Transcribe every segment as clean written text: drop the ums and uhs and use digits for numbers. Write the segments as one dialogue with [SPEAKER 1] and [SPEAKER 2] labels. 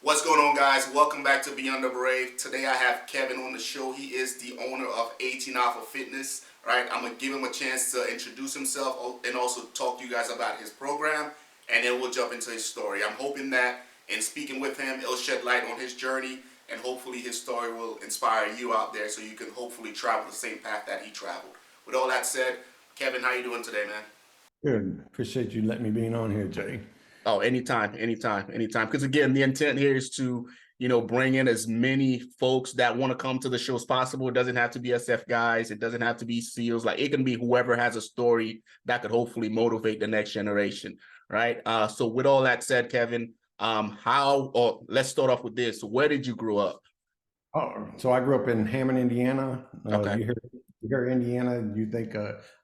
[SPEAKER 1] What's going on, guys? Welcome back to Beyond the Brave. Today I have Kevin on the show. He is the owner of 18 Alpha Fitness. Right, I'm gonna give him a chance to introduce himself and also talk to you guys about his program, and then we'll jump into his story. I'm hoping that in speaking with him, it'll shed light on his journey, and hopefully his story will inspire you out there, so you can hopefully travel the same path that he traveled. With all that said, Kevin, how you doing today, man?
[SPEAKER 2] Good. Appreciate you letting me be on here, Jay.
[SPEAKER 1] Oh, anytime. Because again, the intent here is to, bring in as many folks that want to come to the show as possible. It doesn't have to be SF guys. It doesn't have to be SEALs. Like, it can be whoever has a story that could hopefully motivate the next generation, right? So with all that said, Kevin, let's start off with this. Where did you grow up?
[SPEAKER 2] Oh, so I grew up in Hammond, Indiana.
[SPEAKER 1] Okay.
[SPEAKER 2] You hear Indiana, you think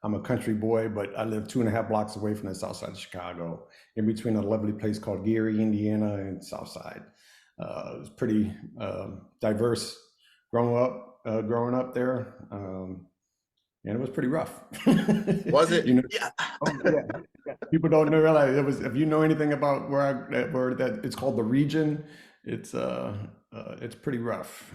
[SPEAKER 2] I'm a country boy, but I live 2.5 blocks away from the south side of Chicago, in between a lovely place called Gary, Indiana, and south side. It was pretty diverse growing up there, and it was pretty rough.
[SPEAKER 1] Was it?
[SPEAKER 2] Yeah. Oh, yeah. People don't realize it was. If you know anything about where that it's called the region, it's pretty rough.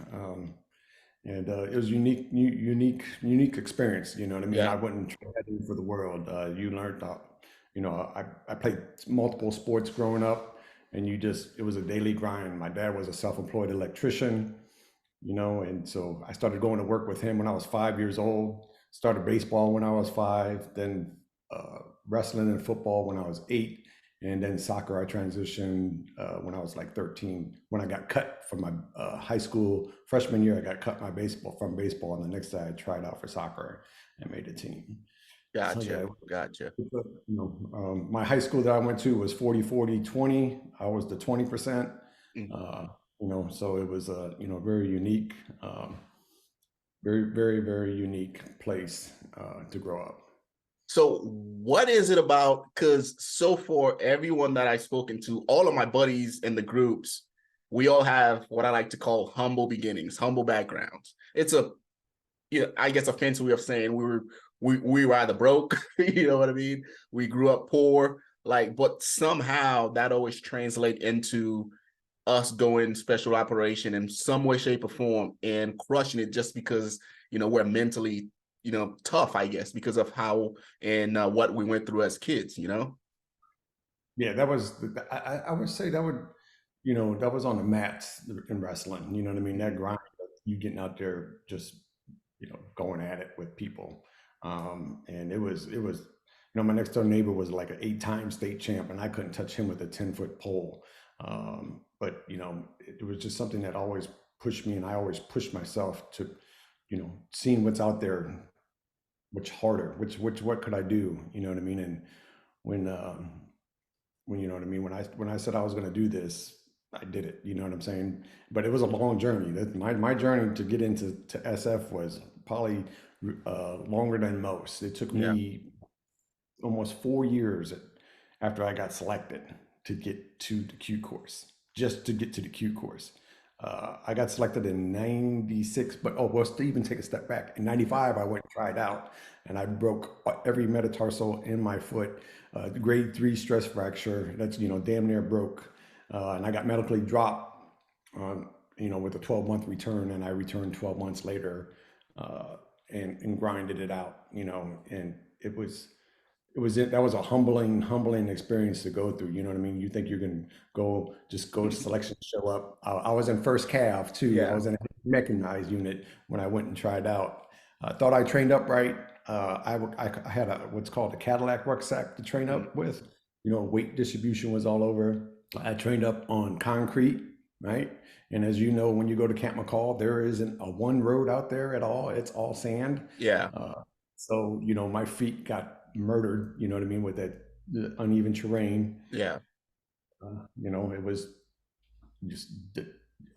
[SPEAKER 2] And it was unique experience. You know what I mean?
[SPEAKER 1] Yeah.
[SPEAKER 2] I wouldn't trade that for the world. You learned, I played multiple sports growing up, and it was a daily grind. My dad was a self-employed electrician, and so I started going to work with him when I was 5 years old. Started baseball when I was 5, then wrestling and football when I was 8. And then soccer, I transitioned when I was like 13. When I got cut from my high school freshman year, I got cut from baseball, and the next day I tried out for soccer and made the team.
[SPEAKER 1] Gotcha.
[SPEAKER 2] So, yeah,
[SPEAKER 1] Gotcha.
[SPEAKER 2] my high school that I went to was 40-40-20. I was the 20%. So it was a very unique, very unique place to grow up.
[SPEAKER 1] So what is it about? Because so for everyone that I've spoken to, all of my buddies in the groups, we all have what I like to call humble beginnings, humble backgrounds. It's I guess a fancy way of saying we were either broke, you know what I mean? We grew up poor, but somehow that always translate into us going special operation in some way, shape, or form and crushing it just because, we're mentally tough, I guess, because of how and what we went through as kids,
[SPEAKER 2] Yeah, that was, I would say that that was on the mats in wrestling. You know what I mean? That grind, you getting out there, just, going at it with people. And it was, my next door neighbor was like an 8-time state champ, and I couldn't touch him with a 10-foot pole. But, it was just something that always pushed me, and I always pushed myself to, seeing what's out there, which harder, what could I do? You know what I mean? And when you know what I mean, when I said I was going to do this, I did it. You know what I'm saying? But it was a long journey. My journey to get into SF was probably longer than most. It took me almost 4 years after I got selected to get to the Q course, just to get to the Q course. I got selected in 96, but to even take a step back, in 95, I went and tried out, and I broke every metatarsal in my foot, grade 3 stress fracture. That's, damn near broke. And I got medically dropped, with a 12-month return, and I returned 12 months later, and grinded it out, and that was a humbling experience to go through. You know what I mean? You think you can go to selection, show up. I was in first cav too. Yeah. I was in a mechanized unit when I went and tried out. I thought I trained up right. I had what's called a Cadillac rucksack to train up with. Weight distribution was all over. I trained up on concrete, right? And as you know, when you go to Camp McCall, there isn't a one road out there at all. It's all sand.
[SPEAKER 1] Yeah.
[SPEAKER 2] So, my feet got murdered, you know what I mean, with that uneven terrain.
[SPEAKER 1] Yeah.
[SPEAKER 2] It was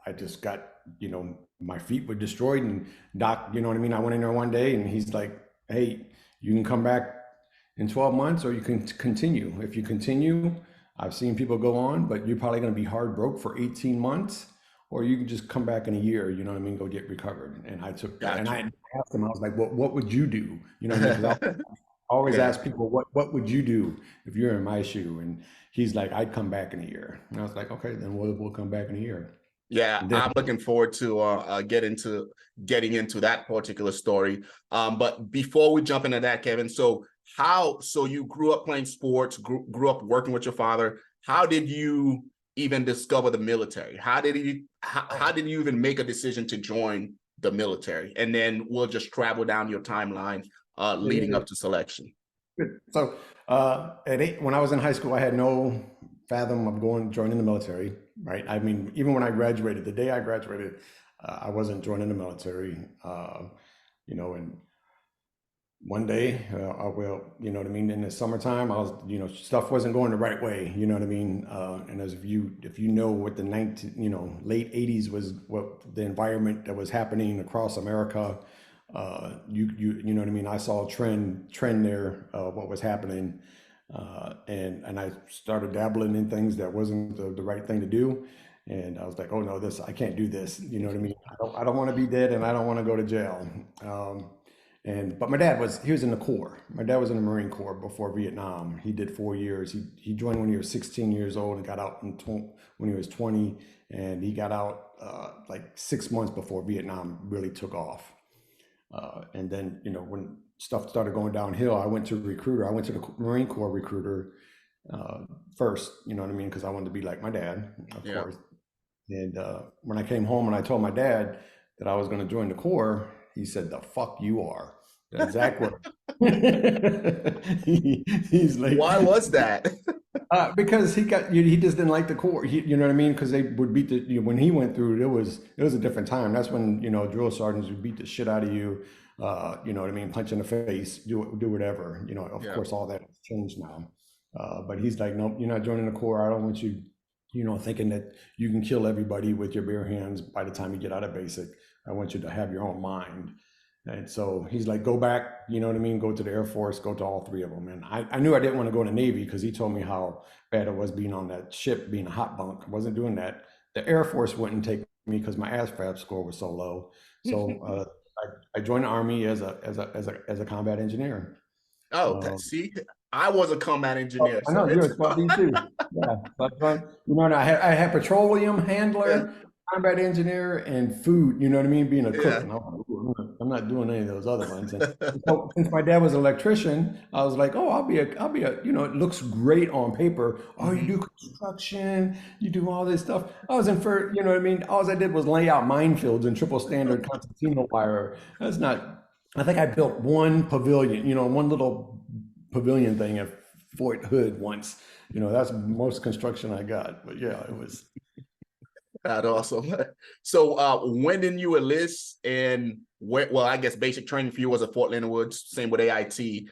[SPEAKER 2] I just got, my feet were destroyed, and Doc, you know what I mean? I went in there one day, and he's like, hey, you can come back in 12 months or you can continue. If you continue, I've seen people go on, but you're probably going to be hard broke for 18 months, or you can just come back in a year, you know what I mean, go get recovered. And I took that. And I asked him, I was like, what would you do? You know what I mean? always
[SPEAKER 1] Yeah.
[SPEAKER 2] ask people, what would you do if you're in my shoe? And he's like, I'd come back in a year. And I was like, okay, then we'll come back in a year.
[SPEAKER 1] Yeah,
[SPEAKER 2] And then,
[SPEAKER 1] I'm looking forward to getting into that particular story. But before we jump into that, Kevin, so you grew up playing sports, grew up working with your father. How did you even discover the military? How did you even make a decision to join the military? And then we'll just travel down your timeline leading up to selection.
[SPEAKER 2] good. So when I was in high school, I had no fathom of joining the military, right? I mean, even when I graduated, the day I graduated, I wasn't joining the military, and one day, I will, you know what I mean? In the summertime, I was, stuff wasn't going the right way, you know what I mean? And as if you know what the late 80s was, what the environment that was happening across America, you know what I mean? I saw a trend there, what was happening. And I started dabbling in things that wasn't the right thing to do. And I was like, oh no, I can't do this. You know what I mean? I don't want to be dead and I don't want to go to jail. But my dad he was in the Corps. My dad was in the Marine Corps before Vietnam. He did 4 years. He joined when he was 16 years old and got out when he was 20. And he got out like 6 months before Vietnam really took off. And then, when stuff started going downhill, I went to a recruiter. I went to the Marine Corps recruiter first, you know what I mean? Because I wanted to be like my dad, of course. And when I came home and I told my dad that I was going to join the Corps, he said, "The fuck you are." The exact word. He's like,
[SPEAKER 1] why was that?
[SPEAKER 2] Because he just didn't like the Corps. You know what I mean? Because they would beat when he went through it was a different time. That's when drill sergeants would beat the shit out of you. You know what I mean? Punch in the face, do whatever. Of course, all that has changed now. But he's like, nope, you're not joining the Corps. I don't want you, thinking that you can kill everybody with your bare hands by the time you get out of basic. I want you to have your own mind. And so he's like, go back, you know what I mean? Go to the Air Force, go to all three of them. And I knew I didn't want to go to Navy because he told me how bad it was being on that ship, being a hot bunk. I wasn't doing that. The Air Force wouldn't take me because my ASVAB score was so low. So I joined the Army as a combat engineer.
[SPEAKER 1] Oh, see, I was a combat engineer.
[SPEAKER 2] I know, you're a 12D too. Yeah, but I had petroleum handler, combat engineer, and food. You know what I mean? Being a cook.
[SPEAKER 1] Yeah.
[SPEAKER 2] And I'm not doing any of those other ones. And so, since my dad was an electrician, I was like, oh, I'll be a. It looks great on paper. Oh, you do construction, you do all this stuff. I was in for, you know what I mean? All I did was lay out minefields in triple standard concertina wire. That's not. I think I built one pavilion. One little pavilion thing at Fort Hood once. That's most construction I got. But yeah, it was.
[SPEAKER 1] That's awesome. So when did you enlist, and I guess basic training for you was at Fort Leonard Woods, same with AIT.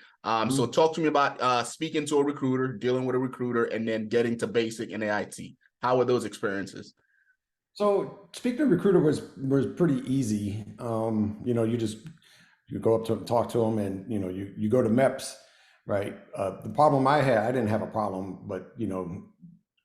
[SPEAKER 1] So talk to me about speaking to a recruiter, dealing with a recruiter, and then getting to basic and AIT. How were those experiences?
[SPEAKER 2] So speaking to a recruiter was pretty easy. You go up to talk to them, and you go to MEPS, right? The problem I didn't have a problem, but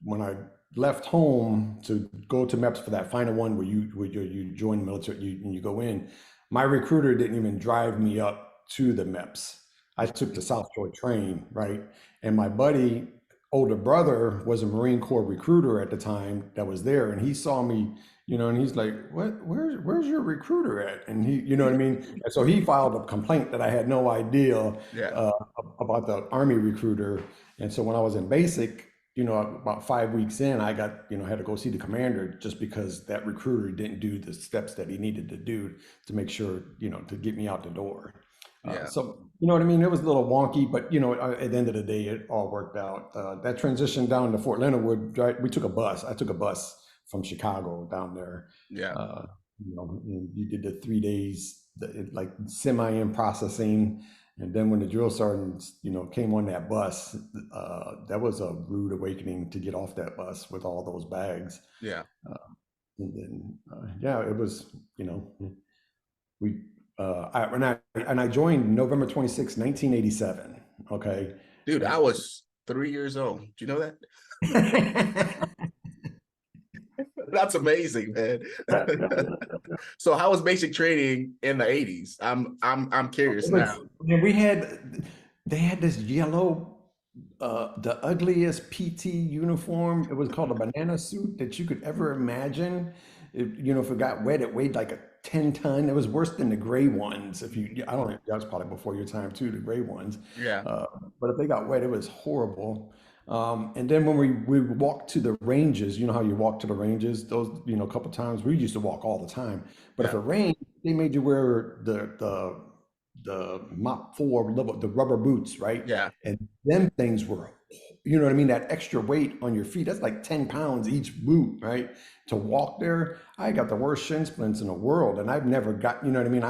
[SPEAKER 2] when I left home to go to MEPS for that final one where you join the military and you go in, my recruiter didn't even drive me up to the MEPS. I took the South Shore train, right? And my older brother was a Marine Corps recruiter at the time that was there, and he saw me, and he's like, where's your recruiter at? And he, you know what I mean? And so he filed a complaint that I had no idea about the Army recruiter. And so when I was in basic, about 5 weeks in, I got, had to go see the commander just because that recruiter didn't do the steps that he needed to do to make sure, to get me out the door. So, you know what I mean? It was a little wonky, but, at the end of the day, it all worked out. That transition down to Fort Leonard Wood, we took a bus. I took a bus from Chicago down there. You did the 3 days, like semi-in processing. And then when the drill sergeants, came on that bus, that was a rude awakening to get off that bus with all those bags. And then, it was, I joined November 26, 1987. Okay.
[SPEAKER 1] Dude, I was 3 years old. Do you know that? That's amazing, man. So how was basic training in the 80s? I'm curious now.
[SPEAKER 2] We had they had this yellow, the ugliest PT uniform. It was called a banana suit that you could ever imagine. If it got wet, it weighed like a 10 ton. It was worse than the gray ones. I don't know, that was probably before your time too, the gray ones.
[SPEAKER 1] Yeah.
[SPEAKER 2] Uh, but if they got wet, it was horrible. And then when we walked to the ranges, you know how you walk to the ranges, those, a couple times, we used to walk all the time. But if
[SPEAKER 1] Yeah.
[SPEAKER 2] it rained, they made you wear the Mop 4 level, the rubber boots, right?
[SPEAKER 1] Yeah.
[SPEAKER 2] And them things were, you know what I mean? That extra weight on your feet, that's like 10 pounds each boot, right? To walk there, I got the worst shin splints in the world. And I've never got, you know what I mean?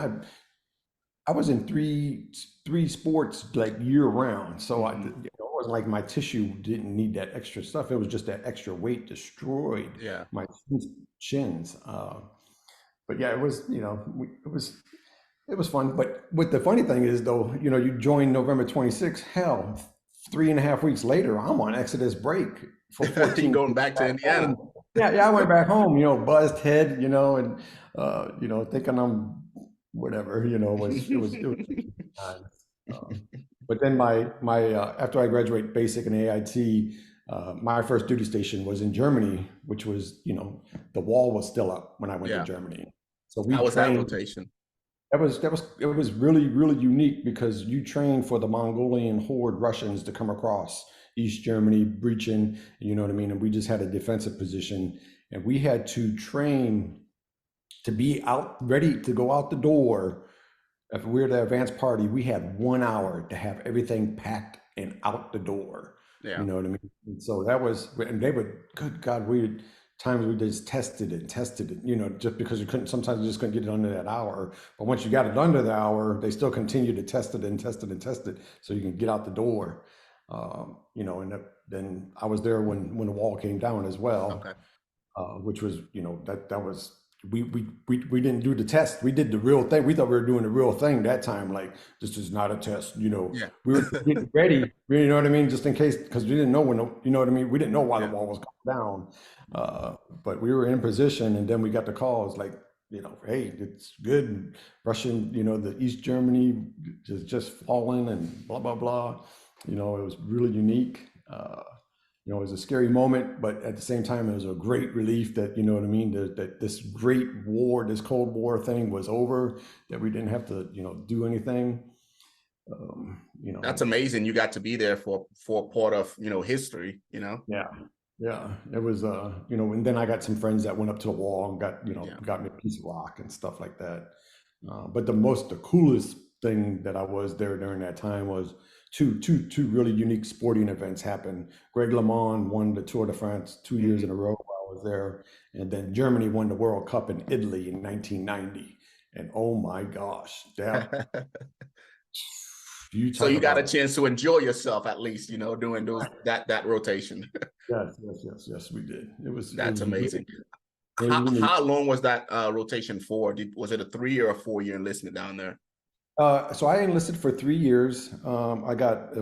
[SPEAKER 2] I was in three sports like year round. So
[SPEAKER 1] Mhm.
[SPEAKER 2] it wasn't like my tissue didn't need that extra stuff. It was just that extra weight destroyed
[SPEAKER 1] Yeah.
[SPEAKER 2] my shins. But yeah, it was, it was fun. But what the funny thing is though, you joined November 26th, hell, 3.5 weeks later, I'm on Exodus break for
[SPEAKER 1] You
[SPEAKER 2] 14
[SPEAKER 1] going
[SPEAKER 2] weeks
[SPEAKER 1] back to
[SPEAKER 2] back
[SPEAKER 1] Indiana?
[SPEAKER 2] home. Yeah, I went back home, buzzed head, and thinking I'm whatever, it was times. But then after I graduate basic and AIT, my first duty station was in Germany, which was, the wall was still up when I went to
[SPEAKER 1] Yeah.
[SPEAKER 2] Germany. So we
[SPEAKER 1] How was that
[SPEAKER 2] trained.
[SPEAKER 1] rotation?
[SPEAKER 2] It was really, really unique because you trained for the Mongolian horde Russians to come across East Germany, breaching, you know what I mean? And we just had a defensive position and we had to train to be out ready to go out the door. If we were the advanced party, we had 1 hour to have everything packed and out the door. You
[SPEAKER 1] Yeah.
[SPEAKER 2] know what I mean? And so and they would, good God, times we just tested it, just because sometimes you just couldn't get it under that hour. But once you got it under the hour, they still continue to test it and test it and test it so you can get out the door. Then I was there when the wall came down as well,
[SPEAKER 1] Okay.
[SPEAKER 2] which was, that was we didn't do the test. We did the real thing. We thought we were doing the real thing that time. Like this is not a test.
[SPEAKER 1] Yeah.
[SPEAKER 2] We were getting ready. You know what I mean? Just in case, because we didn't know you know what I mean? We didn't know why the
[SPEAKER 1] Yeah.
[SPEAKER 2] wall was coming down. But we were in position, and then we got the calls like, hey, it's good. Russian, the East Germany is just falling and blah blah blah. It was really unique. It was a scary moment, but at the same time, it was a great relief that, you know what I mean, that this great war, this Cold War thing was over, that we didn't have to, do anything.
[SPEAKER 1] That's amazing. You got to be there for part of, history,
[SPEAKER 2] Yeah, yeah. It was, and then I got some friends that went up to the wall and got,
[SPEAKER 1] Yeah.
[SPEAKER 2] got me a piece of rock and stuff like that. But the coolest thing that I was there during that time was two really unique sporting events happened. Greg LeMond won the Tour de France 2 years in a row while I was there. And then Germany won the World Cup in Italy in 1990. And oh my gosh, you
[SPEAKER 1] So
[SPEAKER 2] talk
[SPEAKER 1] you got a
[SPEAKER 2] about,
[SPEAKER 1] chance to enjoy yourself at least, doing that rotation.
[SPEAKER 2] yes, we did.
[SPEAKER 1] That's amazing.
[SPEAKER 2] Really unique.
[SPEAKER 1] How long was that rotation for? Was it a 3 or a 4 year enlistment down there?
[SPEAKER 2] So I enlisted for 3 years. I got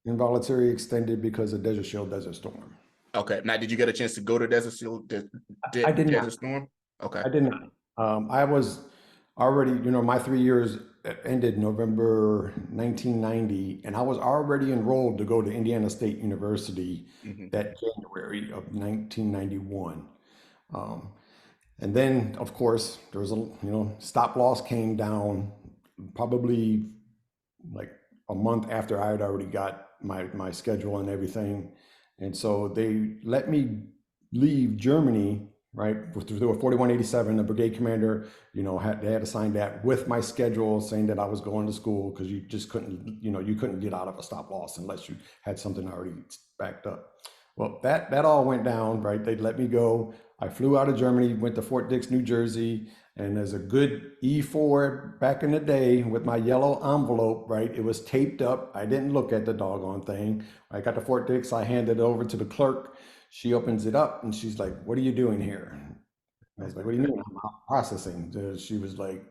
[SPEAKER 2] involuntary extended because of Desert Shield, Desert Storm.
[SPEAKER 1] Okay. Now, did you get a chance to go to Desert Shield,
[SPEAKER 2] I did not.
[SPEAKER 1] Desert Storm? Okay.
[SPEAKER 2] I did not. I was already, my 3 years ended November 1990, and I was already enrolled to go to Indiana State University that January of 1991. And then, of course, there was stop loss came down probably like a month after I had already got my schedule and everything. And so they let me leave Germany, right, through a 4187, the brigade commander, they had to sign that with my schedule saying that I was going to school because you just couldn't, you couldn't get out of a stop loss unless you had something already backed up. Well, that all went down, right? They let me go. I flew out of Germany, went to Fort Dix, New Jersey, and as a good E4 back in the day with my yellow envelope, right? It was taped up. I didn't look at the doggone thing. I got to Fort Dix, I handed it over to the clerk. She opens it up and she's like, "What are you doing here?" I was like, "What do you mean? I'm out processing." She was like,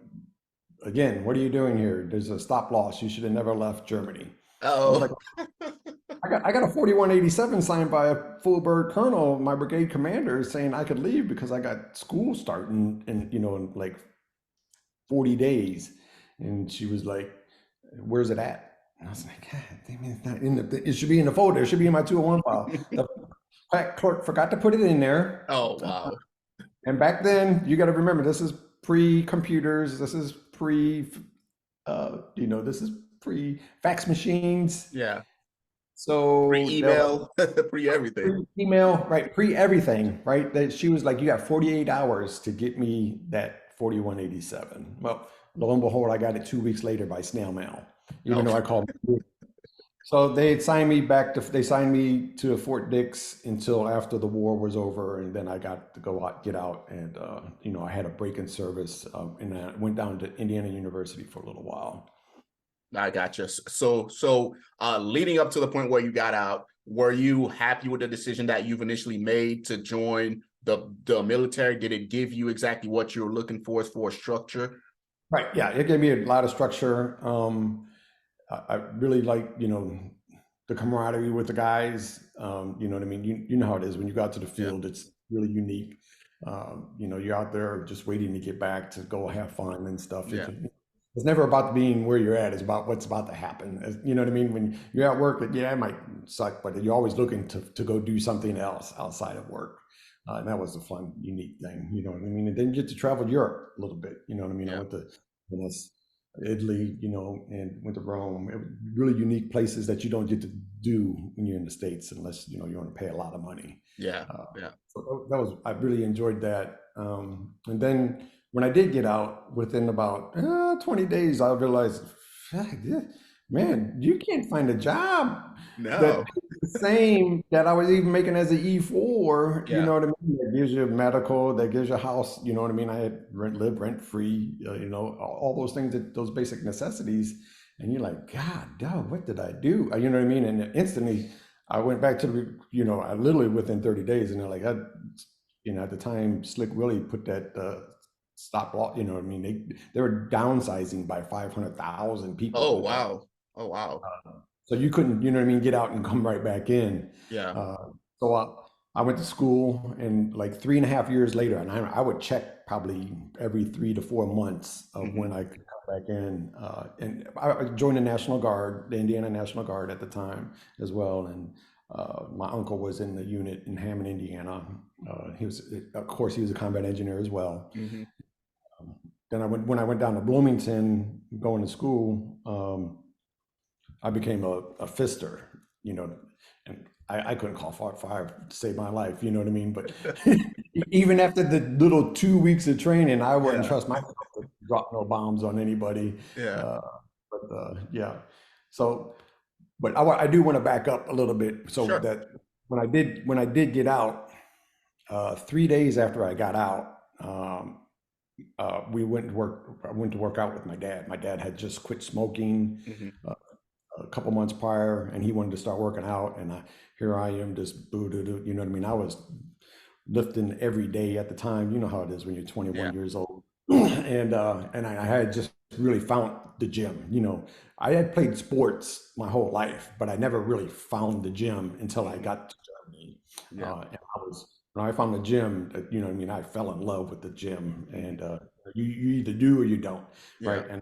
[SPEAKER 2] "Again, what are you doing here? There's a stop loss. You should have never left Germany." I was like, I got a 4187 signed by a full bird colonel, my brigade commander, saying I could leave because I got school starting in like 40 days. And she was like, where's it at? And I was like, God damn it, it's not in the, it should be in the folder. It should be in my 201 file. The clerk forgot to put it in there.
[SPEAKER 1] Oh, wow.
[SPEAKER 2] And back then, you got to remember, this is pre-computers. This is this is pre-fax machines.
[SPEAKER 1] Yeah.
[SPEAKER 2] So
[SPEAKER 1] Pre-email, pre-everything.
[SPEAKER 2] pre-email, right? Pre-everything, right? That she was like, you got 48 hours to get me that 4187. Well, lo and behold, I got it 2 weeks later by snail mail, even though I called. So they signed me to Fort Dix until after the war was over, and then I got to get out, and I had a break in service, and I went down to Indiana University for a little while.
[SPEAKER 1] I gotcha. So leading up to the point where you got out, were you happy with the decision that you've initially made to join the military? Did it give you exactly what you were looking for as far as structure?
[SPEAKER 2] Right. Yeah, it gave me a lot of structure. I really like, the camaraderie with the guys. You know what I mean? You know how it is when you go out to the field, it's really unique. You're out there just waiting to get back to go have fun and stuff.
[SPEAKER 1] Yeah.
[SPEAKER 2] It's never about being where you're at. It's about what's about to happen. You know what I mean? When you're at work, it might suck, but you're always looking to go do something else outside of work. And that was a fun, unique thing. You know what I mean? And then you get to travel Europe a little bit. You know what I mean?
[SPEAKER 1] Yeah.
[SPEAKER 2] I went to Italy, and went to Rome. It was really unique places that you don't get to do when you're in the States unless, you want to pay a lot of money.
[SPEAKER 1] Yeah.
[SPEAKER 2] So I really enjoyed that. And then when I did get out, within about 20 days, I realized, man, you can't find a job
[SPEAKER 1] No.
[SPEAKER 2] the same that I was even making as an E4.
[SPEAKER 1] Yeah.
[SPEAKER 2] You know what I mean? That gives you medical, that gives you a house. You know what I mean? I had lived rent free. All those things, those basic necessities. And you're like, God, dog, what did I do? You know what I mean? And instantly, I went back to I literally within 30 days, and they're like, at the time, Slick Willie put that stop loss. You know what I mean? They were downsizing by 500,000 people.
[SPEAKER 1] Oh, wow. Oh, wow.
[SPEAKER 2] So you couldn't, get out and come right back in.
[SPEAKER 1] Yeah.
[SPEAKER 2] So I went to school, and like 3.5 years later, and I would check probably every 3 to 4 months of when I could come back in. And I joined the National Guard, the Indiana National Guard at the time as well. And my uncle was in the unit in Hammond, Indiana. He was a combat engineer as well.
[SPEAKER 1] Mm-hmm.
[SPEAKER 2] Then when I went down to Bloomington going to school, I became a fister, and I couldn't call fire to save my life, you know what I mean? But even after the little 2 weeks of training, I wouldn't trust myself to drop no bombs on anybody.
[SPEAKER 1] Yeah.
[SPEAKER 2] Yeah. So, but I do want to back up a little bit. So
[SPEAKER 1] Sure.
[SPEAKER 2] that when I did get out, 3 days after I got out, I went to work out with my dad. My dad had just quit smoking.
[SPEAKER 1] Mm-hmm.
[SPEAKER 2] A couple months prior, and he wanted to start working out, and here I am just boo-doo-doo, you know what I mean? I was lifting every day at the time. You know how it is when you're 21 years old. And I had just really found the gym. I had played sports my whole life, but I never really found the gym until I got to Germany. And when I found the gym, you know what I mean, I fell in love with the gym. And you either do or you don't, right? And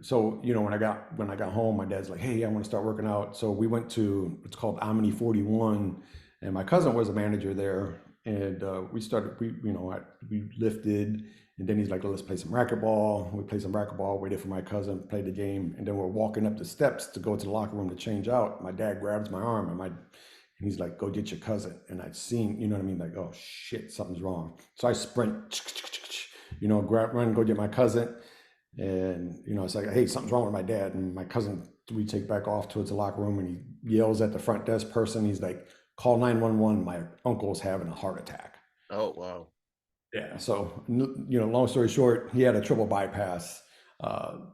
[SPEAKER 2] so, when I got home, my dad's like, hey, I want to start working out. So we went to, it's called Omni 41, and my cousin was a manager there. And we lifted, and then he's like, let's play some racquetball. We played some racquetball, waited for my cousin, played the game. And then we're walking up the steps to go to the locker room to change out. My dad grabs my arm, and he's like, go get your cousin. And I'd seen, you know what I mean? Like, oh shit, something's wrong. So I sprint, run, go get my cousin. And, it's like, hey, something's wrong with my dad. And my cousin, we take back off towards the locker room, and he yells at the front desk person. He's like, call 911. My uncle's having a heart attack.
[SPEAKER 1] Oh, wow.
[SPEAKER 2] Yeah. So, long story short, he had a triple bypass.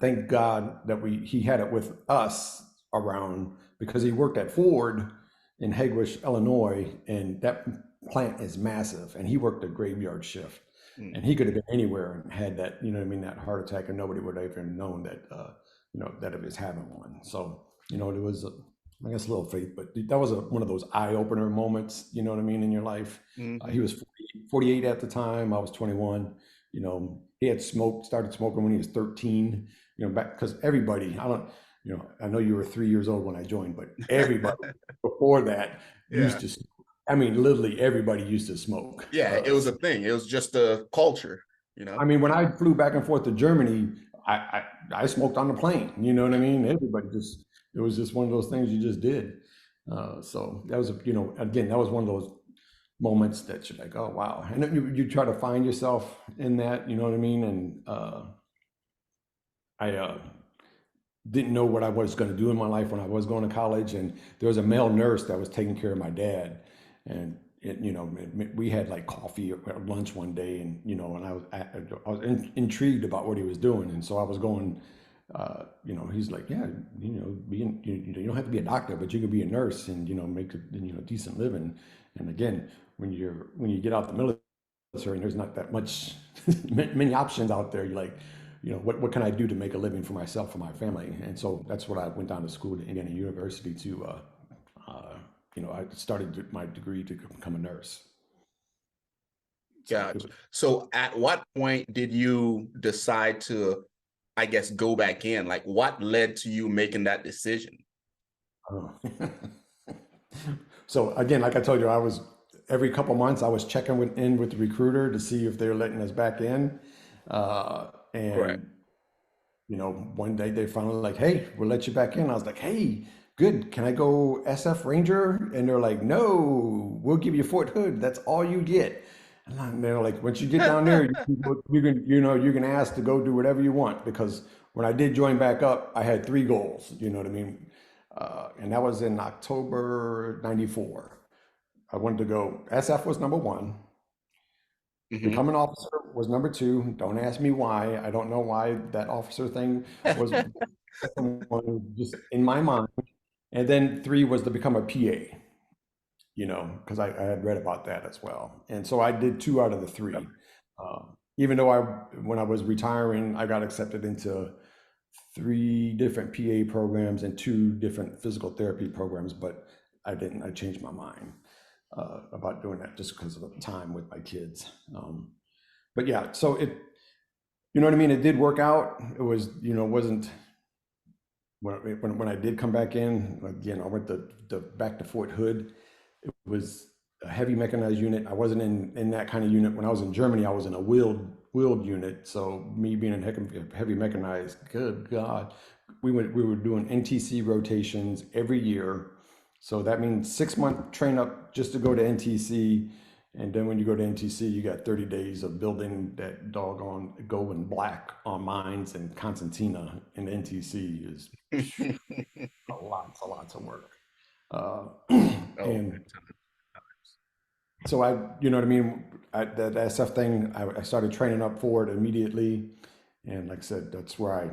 [SPEAKER 2] Thank God that he had it with us around, because he worked at Ford in Hegewisch, Illinois, and that plant is massive. And he worked a graveyard shift. And he could have been anywhere and had that, that heart attack, and nobody would have even known that, that he was having one. So, it was, I guess, a little faith, but that was one of those eye-opener moments, you know what I mean, in your life. Mm-hmm. He was 48 at the time. I was 21. He had started smoking when he was 13. back, because everybody, I know you were 3 years old when I joined, but everybody before that
[SPEAKER 1] Yeah.
[SPEAKER 2] used to, I mean, literally everybody used to smoke.
[SPEAKER 1] Yeah, it was a thing. It was just a culture, you
[SPEAKER 2] I
[SPEAKER 1] know?
[SPEAKER 2] mean, when I flew back and forth to Germany, I, I, I smoked on the plane. You know what I mean? Everybody just, it was just one of those things you just did. So that was, again, that was one of those moments that you're like, oh, wow. And then you try to find yourself in that, you know what I mean? And I didn't know what I was going to do in my life when I was going to college. And there was a male nurse that was taking care of my dad. And we had like coffee or lunch one day, and and I was intrigued about what he was doing, and so I was going. He's like, yeah, you don't have to be a doctor, but you can be a nurse and make a decent living. And again, when you get out the military, and there's not that much many options out there. You're like, what can I do to make a living for myself and my family? And so that's what I went down to school to Indiana University to. I started my degree to become a nurse.
[SPEAKER 1] Gotcha. So at what point did you decide to, I guess, go back in? Like, what led to you making that decision?
[SPEAKER 2] Oh. So again, like I told you, every couple months I was checking in with the recruiter to see if they're letting us back in.
[SPEAKER 1] Correct.
[SPEAKER 2] And one day they finally like, hey, we'll let you back in. I was like, hey, good. Can I go SF Ranger? And they're like, no, we'll give you Fort Hood. That's all you get. And they're like, once you get down there, you can ask to go do whatever you want. Because when I did join back up, I had 3 goals. You know what I mean? And that was in October '94. I wanted to go. SF was number 1. Become an officer was number 2. Don't ask me why. I don't know why that officer thing was just in my mind. And then 3 was to become a PA, because I had read about that as well. And so I did 2 out of the 3. Even though when I was retiring, I got accepted into 3 different PA programs and 2 different physical therapy programs, but I didn't. I changed my mind about doing that just because of the time with my kids. But yeah, so you know what I mean? It did work out. It was, wasn't, when I did come back in, again, I went back to Fort Hood. It was a heavy mechanized unit. I wasn't in that kind of unit. When I was in Germany, I was in a wheeled unit. So me being in heavy mechanized, good God, we were doing NTC rotations every year. So that means 6-month train up just to go to NTC. And then when you go to NTC, you got 30 days of building that doggone going black on mines, and Constantina in NTC is lots of work. And so you know what I mean? That SF thing, I started training up for it immediately. And like I said, that's where I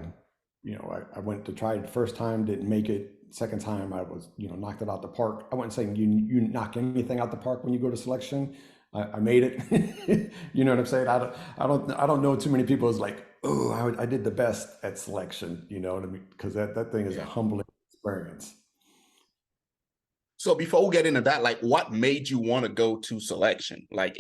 [SPEAKER 2] went to try it the first time, didn't make it. Second time I was, knocked it out the park. I wasn't saying you knock anything out the park when you go to selection. I made it. You know what I'm saying? I don't know too many people is like, oh, I did the best at selection. You know what I mean? Because that thing is a humbling experience.
[SPEAKER 1] So before we get into that, like, what made you want to go to selection? Like,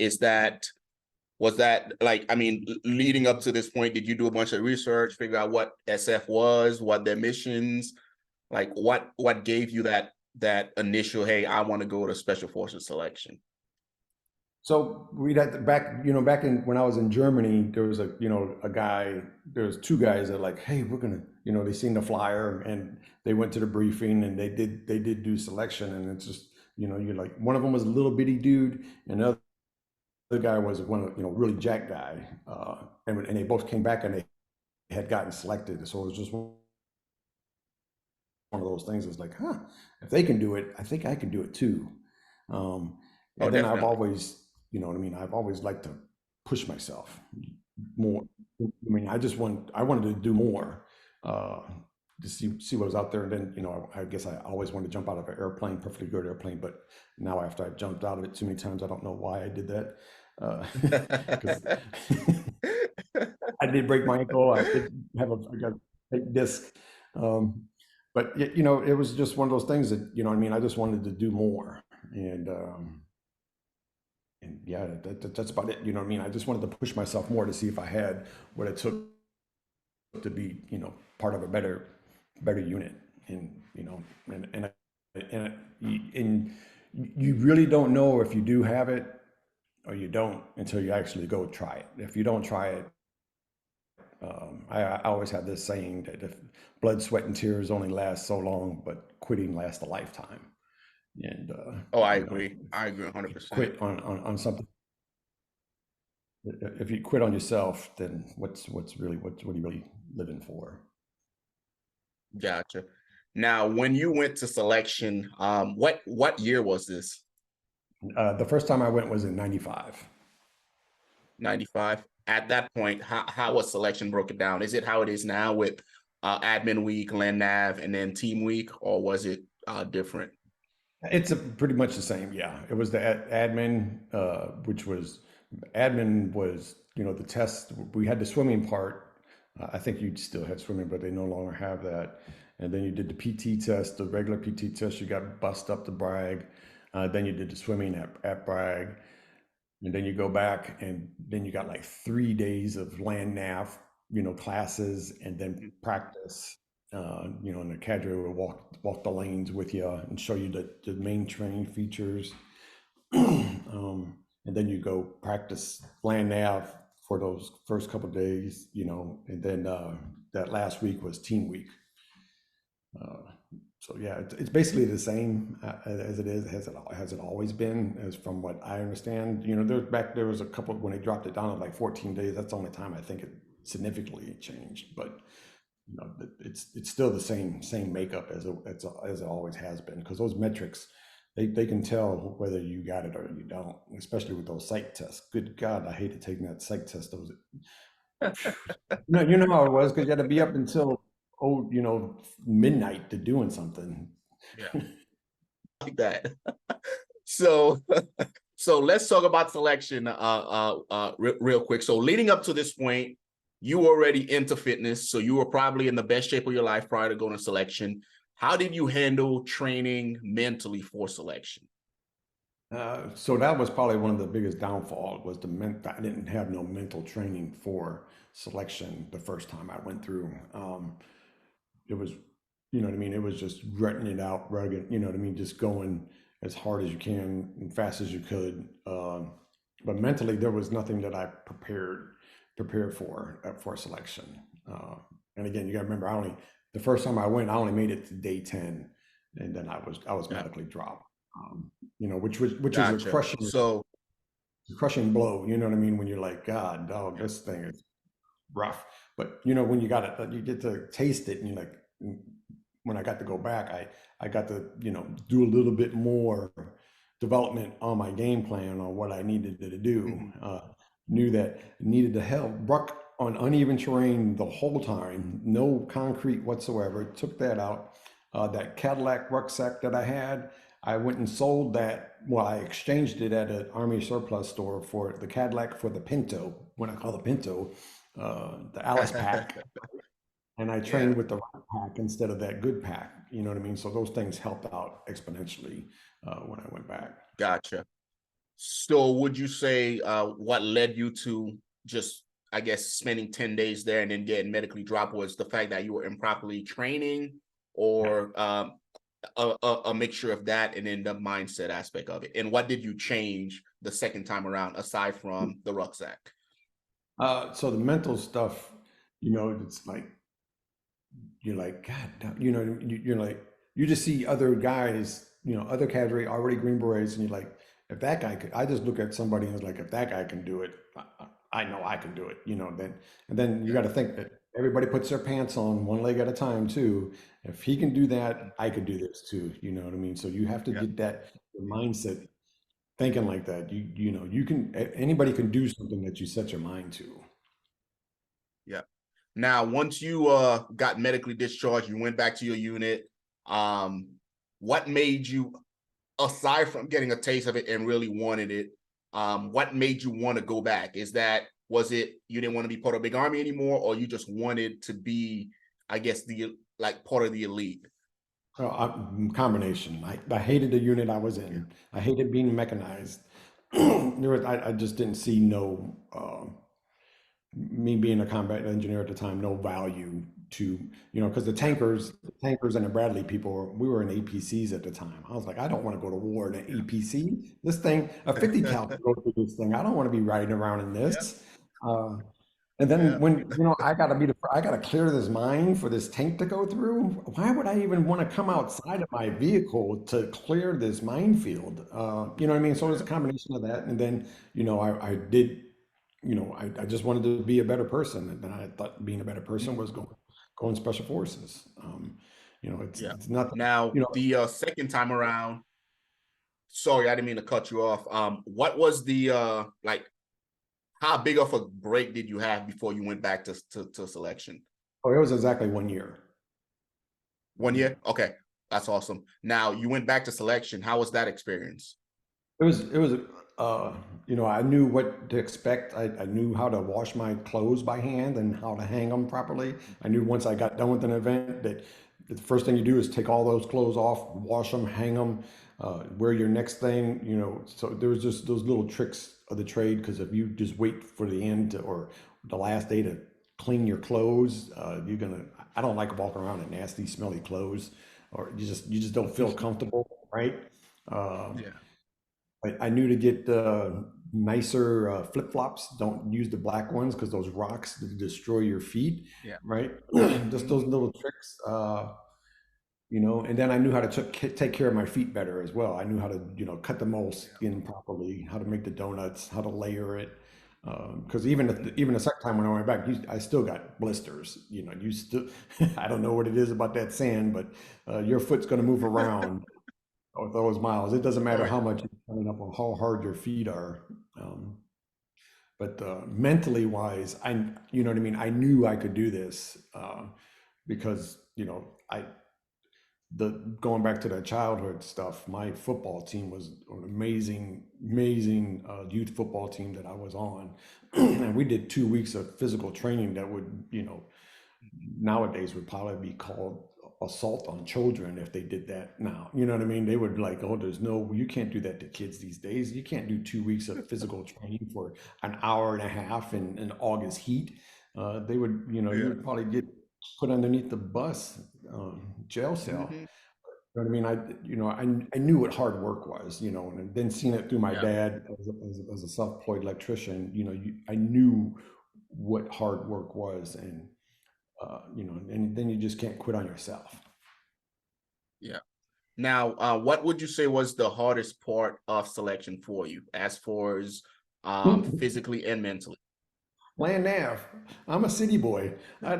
[SPEAKER 1] was that like, I mean, leading up to this point, did you do a bunch of research, figure out what SF was, what their missions, like what gave you that initial, hey, I want to go to Special Forces selection?
[SPEAKER 2] So we'd had to back in when I was in Germany, there was a guy, there was 2 guys that like, hey, we're gonna, they seen the flyer and they went to the briefing and they did do selection, and it's just, you're like, one of them was a little bitty dude and the other guy was one of, really jack guy. And they both came back and they had gotten selected. So it was just one of those things. It's like, if they can do it, I think I can do it too. And then definitely. I've always, I've always liked to push myself more. I mean, I wanted to do more, to see what was out there. And then, I guess I always wanted to jump out of an airplane, perfectly good airplane. But now after I've jumped out of it too many times, I don't know why I did that. 'Cause I did break my ankle. I got a disc. But it was just one of those things that, I just wanted to do more. And yeah, that's about it. I just wanted to push myself more to see if I had what it took to be, you know, part of a better unit. And, you know, and you really don't know if you do have it or you don't until you actually go try it. If you don't try it, I always have this saying that if blood, sweat, and tears only last so long, but quitting lasts a lifetime. And
[SPEAKER 1] Oh, I
[SPEAKER 2] you know,
[SPEAKER 1] agree. I agree
[SPEAKER 2] if you
[SPEAKER 1] 100%.
[SPEAKER 2] quit on something, if you quit on yourself, then what are you really living for?
[SPEAKER 1] Gotcha. Now, when you went to selection, what year was this?
[SPEAKER 2] The first time I went was in '95.
[SPEAKER 1] 95. At that point, how was selection broken down? Is it how it is now with admin week, land nav, and then team week, or was it different?
[SPEAKER 2] It's pretty much the same. Yeah, it was the admin, which was admin was, you know, the test. We had the swimming part. I think you still had swimming, but they no longer have that. And then you did the PT test, the regular PT test. You got bussed up to Bragg. Then you did the swimming at Bragg. And then you go back, and then you got like 3 days of land nav, you know, classes, and then practice. You know, and the cadre will walk the lanes with you and show you the main training features. And then you go practice land nav for those first couple of days, you know, and then that last week was team week. So yeah, it's basically the same as it is, has it always been, as from what I understand. You know, there was a couple when they dropped it down to like 14 days. That's the only time I think it significantly changed, but you know, it's still the same makeup as it always has been, because those metrics, they can tell whether you got it or you don't, especially with those psych tests. Good God, I hated taking that psych test. Those, you know how it was, because you had to be up until you know, midnight to doing something.
[SPEAKER 1] Yeah, like that. So, so let's talk about selection real quick. So leading up to this point, you were already into fitness, so you were probably in the best shape of your life prior to going to selection. How did you handle training mentally for selection?
[SPEAKER 2] So that was probably one of the biggest downfalls, was I didn't have no mental training for selection the first time I went through. It was, you know what I mean? It was just rutting it out, rugged, you know what I mean? Just going as hard as you can and fast as you could. But mentally, there was nothing that I prepared for selection. And again, you got to remember, the first time I went, I only made it to day 10, and then I was medically dropped. You know, which is
[SPEAKER 1] Gotcha.
[SPEAKER 2] a crushing blow. You know what I mean? When you're like, God, dog, this thing is rough. But you know, when you got it, you get to taste it, and you're like, when I got to go back, I got to, you know, do a little bit more development on my game plan on what I needed to do. Knew that needed to help. Ruck on uneven terrain the whole time, no concrete whatsoever. Took that out. That Cadillac rucksack that I had, I went and sold that. Well, I exchanged it at an Army surplus store for the Cadillac for the Pinto, what I call the Pinto, the Alice pack. And I trained with the right pack instead of that good pack. You know what I mean? So those things helped out exponentially when I went back.
[SPEAKER 1] Gotcha. So would you say what led you to just, I guess, spending 10 days there and then getting medically dropped was the fact that you were improperly training, or a mixture of that and then the mindset aspect of it? And what did you change the second time around aside from the rucksack?
[SPEAKER 2] So the mental stuff, you know, it's like, you're like, God, you know, you're like, you just see other guys, you know, other cadre already Green Berets, and you're like, if that guy could, I just look at somebody and was like, if that guy can do it, I know I can do it, you know. Then you got to think that everybody puts their pants on one leg at a time too. If he can do that, I could do this too. You know what I mean? So you have to get that mindset thinking like that. You know, you can, anybody can do something that you set your mind to.
[SPEAKER 1] Yeah. Now, once you got medically discharged, you went back to your unit. What made you, aside from getting a taste of it and really wanted it, what made you want to go back? Was it you didn't want to be part of Big Army anymore, or you just wanted to be, I guess, part of the elite?
[SPEAKER 2] Combination. I hated the unit I was in. I hated being mechanized. I just didn't see me being a combat engineer at the time, no value to, because the tankers and the Bradley people, we were in APCs at the time. I was like, I don't want to go to war in an APC. This thing, a 50 cal can go through this thing. I don't want to be riding around in
[SPEAKER 1] Yeah,
[SPEAKER 2] this. Uh, and then
[SPEAKER 1] yeah,
[SPEAKER 2] when, I got to clear this mine for this tank to go through. Why would I even want to come outside of my vehicle to clear this minefield? You know what I mean? So it was a combination of that. And then, I did, I just wanted to be a better person. And then I thought being a better person was going special forces.
[SPEAKER 1] yeah.
[SPEAKER 2] It's not,
[SPEAKER 1] Now, the second time around, sorry, I didn't mean to cut you off. What was the like? How big of a break did you have before you went back to selection?
[SPEAKER 2] oh, it was exactly 1 year.
[SPEAKER 1] 1 year? Okay, that's awesome. Now you went back to selection. How was that experience?
[SPEAKER 2] It was, I knew what to expect. I knew how to wash my clothes by hand and how to hang them properly. I knew once I got done with an event that the first thing you do is take all those clothes off, wash them, hang them, wear your next thing, So there was just those little tricks of the trade, because if you just wait for the end or the last day to clean your clothes, I don't like walking around in nasty, smelly clothes, or you just don't feel comfortable, right? Uh,
[SPEAKER 1] Yeah,
[SPEAKER 2] I knew to get nicer flip-flops. Don't use the black ones because those rocks destroy your feet,
[SPEAKER 1] yeah.
[SPEAKER 2] right? Just
[SPEAKER 1] Mhm.
[SPEAKER 2] those little tricks, and then I knew how to take care of my feet better as well. I knew how to, cut the moleskin properly, how to make the donuts, how to layer it. Because even the second time when I went back, I still got blisters. You still, I don't know what it is about that sand, but your foot's going to move around with those miles. It doesn't
[SPEAKER 1] Oh
[SPEAKER 2] matter how
[SPEAKER 1] yeah,
[SPEAKER 2] much you're coming up or how hard your feet are. Um, but mentally wise, you know what I mean? I knew I could do this because, going back to that childhood stuff, my football team was an amazing youth football team that I was on. And we did 2 weeks of physical training that would, nowadays would probably be called assault on children if they did that now. You know what I mean? They would be like, oh, you can't do that to kids these days. You can't do 2 weeks of physical training for an hour and a half in August heat. They would, you
[SPEAKER 1] yeah.
[SPEAKER 2] would probably get put underneath the bus, jail cell.
[SPEAKER 1] Hmm.
[SPEAKER 2] You know what I mean? I knew what hard work was, and then seeing it through my
[SPEAKER 1] Yeah,
[SPEAKER 2] dad as a self-employed electrician, I knew what hard work was, and and then you just can't quit on yourself.
[SPEAKER 1] yeah. Now, what would you say was the hardest part of selection for you, as far as physically and mentally?
[SPEAKER 2] Land nav. I'm a city boy. I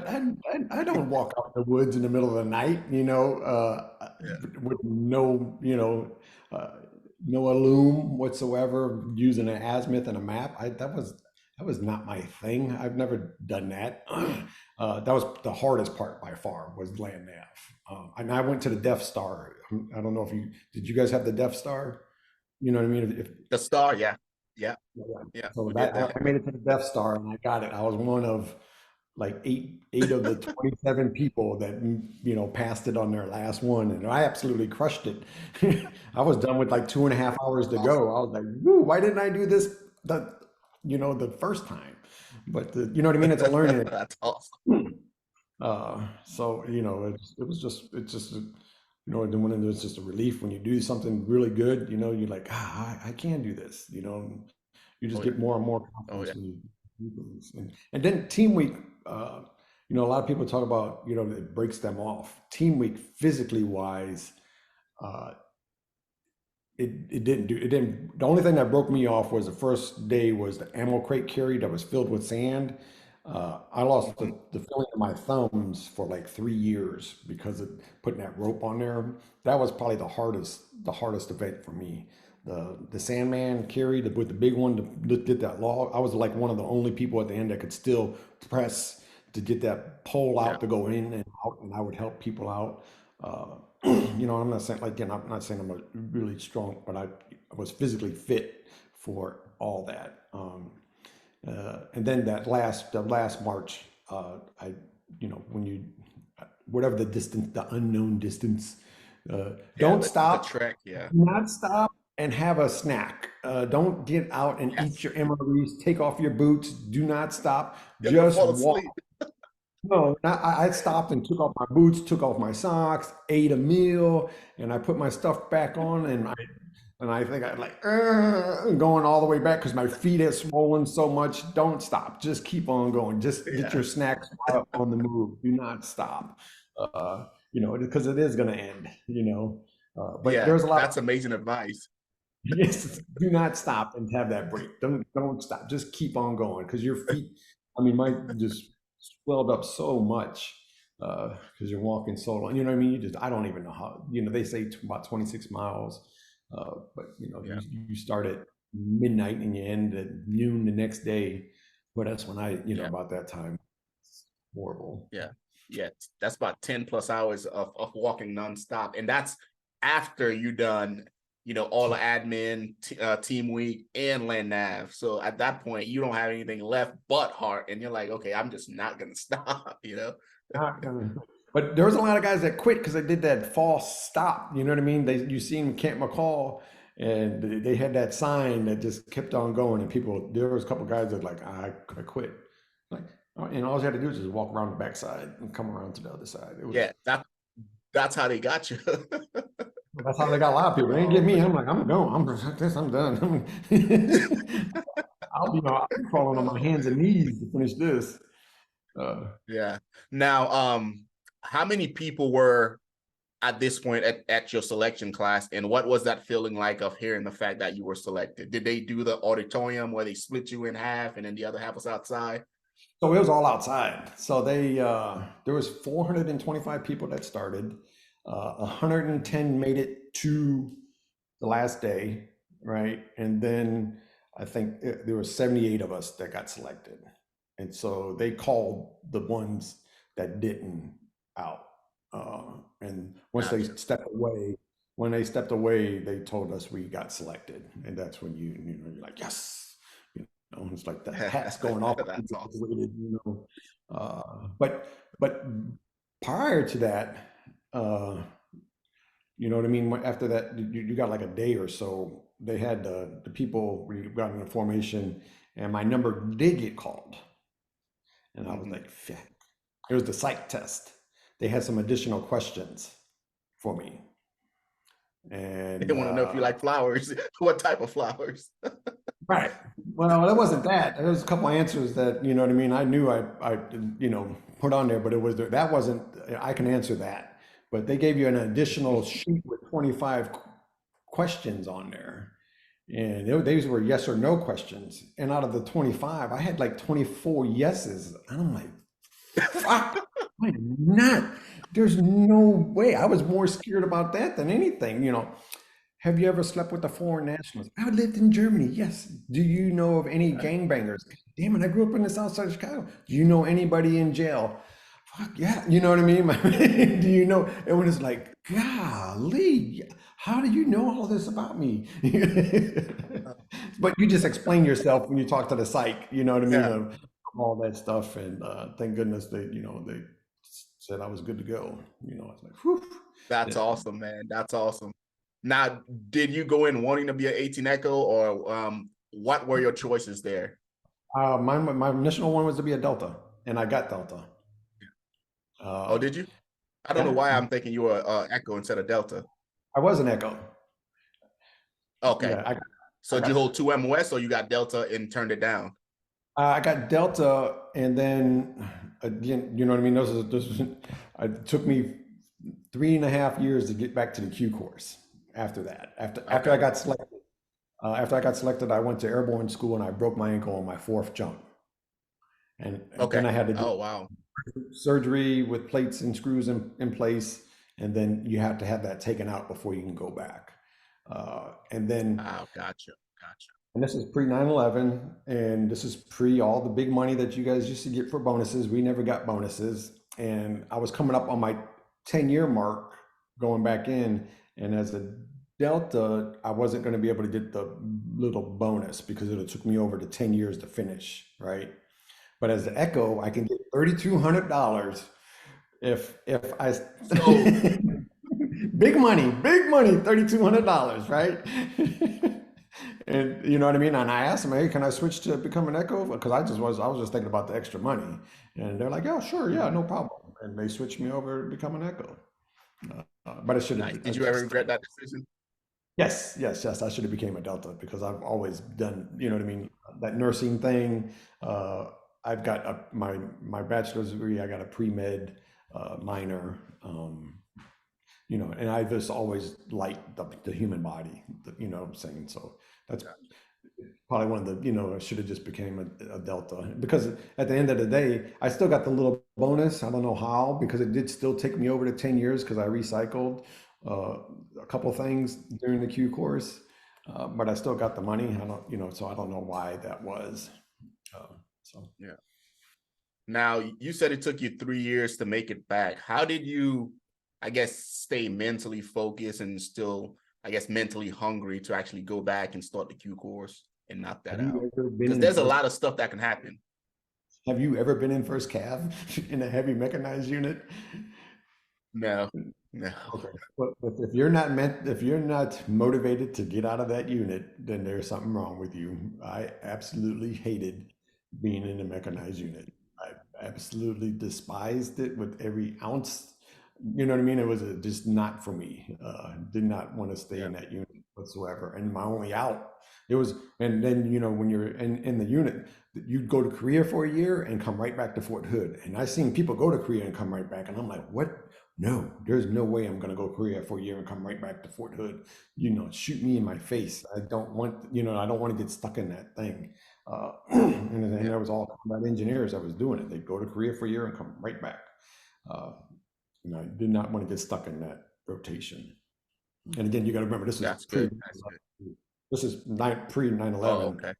[SPEAKER 2] don't walk out in the woods in the middle of the night,
[SPEAKER 1] Yeah,
[SPEAKER 2] with uh, no loom whatsoever, using an azimuth and a map. That was not my thing. I've never done that. That was the hardest part by far, was land nav. And I went to the Death Star. I don't know if did you guys have the Death Star? You know what I mean? If
[SPEAKER 1] the star. Yeah, yeah,
[SPEAKER 2] Yeah.
[SPEAKER 1] yeah.
[SPEAKER 2] So
[SPEAKER 1] We did
[SPEAKER 2] that
[SPEAKER 1] that.
[SPEAKER 2] I made it to the Death Star and I got it. I was one of like eight of the 27 people that passed it on their last one, and I absolutely crushed it. I was done with like 2.5 hours to
[SPEAKER 1] Awesome.
[SPEAKER 2] go. I was like, "Woo, why didn't I do this the first time?" But you know what I mean? It's a learning.
[SPEAKER 1] That's awesome.
[SPEAKER 2] So then when it's just a relief when you do something really good, you're like, I can do this, you just
[SPEAKER 1] Oh yeah,
[SPEAKER 2] get more and more
[SPEAKER 1] oh yeah,
[SPEAKER 2] confidence when you do things. And then team week, a lot of people talk about, it breaks them off. Team week, physically wise, uh, it didn't. The only thing that broke me off was the first day was the ammo crate carry that was filled with sand. I lost
[SPEAKER 1] mhm,
[SPEAKER 2] the feeling of my thumbs for like 3 years because of putting that rope on there. That was probably the hardest event for me. The Sandman carry with the big one to get that log. I was like one of the only people at the end that could still press to get that pole
[SPEAKER 1] yeah,
[SPEAKER 2] out to go in and out, and I would help people out. I'm not saying, like, again, I'm not saying I'm a really strong, but I was physically fit for all that. And then the last march, when whatever the distance, the unknown distance,
[SPEAKER 1] yeah.
[SPEAKER 2] don't
[SPEAKER 1] The
[SPEAKER 2] stop,
[SPEAKER 1] track. Yeah,
[SPEAKER 2] do not stop, and have a snack. Don't get out and eat
[SPEAKER 1] Yes.
[SPEAKER 2] your MREs. Take off your boots. Do not stop.
[SPEAKER 1] You're gonna
[SPEAKER 2] Just
[SPEAKER 1] fall
[SPEAKER 2] walk.
[SPEAKER 1] asleep.
[SPEAKER 2] No, I stopped and took off my boots, took off my socks, ate a meal, and I put my stuff back on, and I think I like going all the way back because my feet had swollen so much. Don't stop. Just keep on going. Just get
[SPEAKER 1] Yeah.
[SPEAKER 2] your snacks on the move. Do not stop. Because it is going to end. But
[SPEAKER 1] Yeah.
[SPEAKER 2] there's a lot of
[SPEAKER 1] That's amazing advice.
[SPEAKER 2] yes. Do not stop and have that break. Don't stop. Just keep on going because your feet. I mean, mine just swelled up so much because you're walking so long. You know what I mean? I don't even know how. They say about 26 miles. But
[SPEAKER 1] Yeah.
[SPEAKER 2] you start at midnight and you end at noon the next day. But that's when
[SPEAKER 1] Yeah.
[SPEAKER 2] about that time, it's horrible.
[SPEAKER 1] Yeah. Yeah. That's about 10 plus hours of walking nonstop. And that's after you done, all the admin, team week and land nav. So at that point, you don't have anything left but heart. And you're like, okay, I'm just not going to stop.
[SPEAKER 2] Not gonna- But there was a lot of guys that quit because they did that false stop. You know what I mean? You seen Camp McCall, and they had that sign that just kept on going, and there was a couple guys that like, I quit. Like, and all you had to do is just walk around the backside and come around to the other side.
[SPEAKER 1] Yeah. That's how they got you.
[SPEAKER 2] That's how they got a lot of people. They didn't get me. I'm like, I'm going. I'm done. I'll be crawling on my hands and knees to finish this.
[SPEAKER 1] Yeah. Now, how many people were at this point at your selection class, and what was that feeling like of hearing the fact that you were selected? Did they do the auditorium where they split you in half and then the other half was outside?
[SPEAKER 2] So it was all outside. So there was 425 people that started. 110 made it to the last day, right? And then I think there were 78 of us that got selected. And so they called the ones that didn't out. And once they
[SPEAKER 1] Gotcha.
[SPEAKER 2] stepped away, they told us we got selected. And that's when you're like, yes. It's like the hat's going off.
[SPEAKER 1] That's awesome.
[SPEAKER 2] But prior to that, you know what I mean? After that, you got like a day or so. They had the people, we got in a formation, and my number did get called. And I was like, "Fuck." It was the psych test. They had some additional questions for me. And
[SPEAKER 1] They want to know if you like flowers. What type of flowers?
[SPEAKER 2] right. Well, it wasn't that. There was a couple answers that, you know what I mean? I knew I put on there, but that wasn't, I can answer that. But they gave you an additional sheet with 25 questions on there. And these were yes or no questions. And out of the 25, I had like 24 yeses. And I'm like, fuck, I am not. There's no way. I was more scared about that than anything. Have you ever slept with a foreign nationalist? I lived in Germany. Yes. Do you know of any gangbangers? Damn it, I grew up in the south side of Chicago. Do you know anybody in jail? Fuck yeah. You know what I mean? Do you know? And when it's like, golly, how do you know all this about me? But you just explain yourself when you talk to the psych, you know what I mean?
[SPEAKER 1] Yeah.
[SPEAKER 2] All that stuff. And thank goodness they said I was good to go. I was like, whew.
[SPEAKER 1] That's awesome, man. That's awesome. Now, did you go in wanting to be an 18 Echo, or what were your choices there?
[SPEAKER 2] My initial one was to be a Delta, and I got Delta.
[SPEAKER 1] Oh, did you? I don't know why I'm thinking you were Echo instead of Delta.
[SPEAKER 2] I was an Echo.
[SPEAKER 1] Okay.
[SPEAKER 2] Yeah,
[SPEAKER 1] so did you hold 2 MOS, or you got Delta and turned it down?
[SPEAKER 2] I got Delta, and then again, you know what I mean? It took me 3.5 years to get back to the Q course. After that, after I got selected, I went to airborne school and I broke my ankle on my 4th jump. And then I had to do surgery with plates and screws in place, and then you have to have that taken out before you can go back. And then
[SPEAKER 1] gotcha.
[SPEAKER 2] And this is pre 9/11, and this is pre all the big money that you guys used to get for bonuses. We never got bonuses, and I was coming up on my 10-year mark going back in. And as a Delta, I wasn't going to be able to get the little bonus because it took me over to 10 years to finish, right? But as the Echo, I can get $3,200 if I big money, $3,200, right? And you know what I mean? And I asked them, hey, can I switch to become an echo? Because I was just thinking about the extra money. And they're like, yeah, sure, yeah, no problem. And they switched me over to become an echo. But I should
[SPEAKER 1] Nice.
[SPEAKER 2] have.
[SPEAKER 1] Did you ever regret that decision?
[SPEAKER 2] Yes. I should have became a Delta because I've always done, you know what I mean, that nursing thing. I've got my bachelor's degree. I got a pre-med minor. You know, and I just always liked the human body. You know what I'm saying? So that's probably one of the, you know, I should have just became a Delta because at the end of the day, I still got the little bonus. I don't know how, because it did still take me over to 10 years because I recycled a couple things during the Q course, but I still got the money. I don't, you know, so I don't know why that was.
[SPEAKER 1] Yeah. Now, you said it took you 3 years to make it back. How did you, I guess, stay mentally focused and still, I guess, mentally hungry to actually go back and start the Q course and knock that out? Because there's a lot of stuff that can happen.
[SPEAKER 2] Have you ever been in first cav in a heavy mechanized unit?
[SPEAKER 1] No.
[SPEAKER 2] Okay. But if you're not motivated to get out of that unit, then there's something wrong with you. I absolutely hated being in a mechanized unit. I absolutely despised it with every ounce. You know what I mean? It was just not for me. Did not want to stay in that unit whatsoever. And my only out, it was, and then, you know, when you're in the unit, you'd go to Korea for a year and come right back to Fort Hood. And I seen people go to Korea and come right back. And I'm like, what? No, there's no way I'm going to go to Korea for a year and come right back to Fort Hood. You know, shoot me in my face. I don't want, you know, I don't want to get stuck in that thing. And there was all combat engineers that was doing it. They'd go to Korea for a year and come right back. And I did not want to get stuck in that rotation. And again, you got to remember, this is pre 9/11.
[SPEAKER 1] Oh, okay.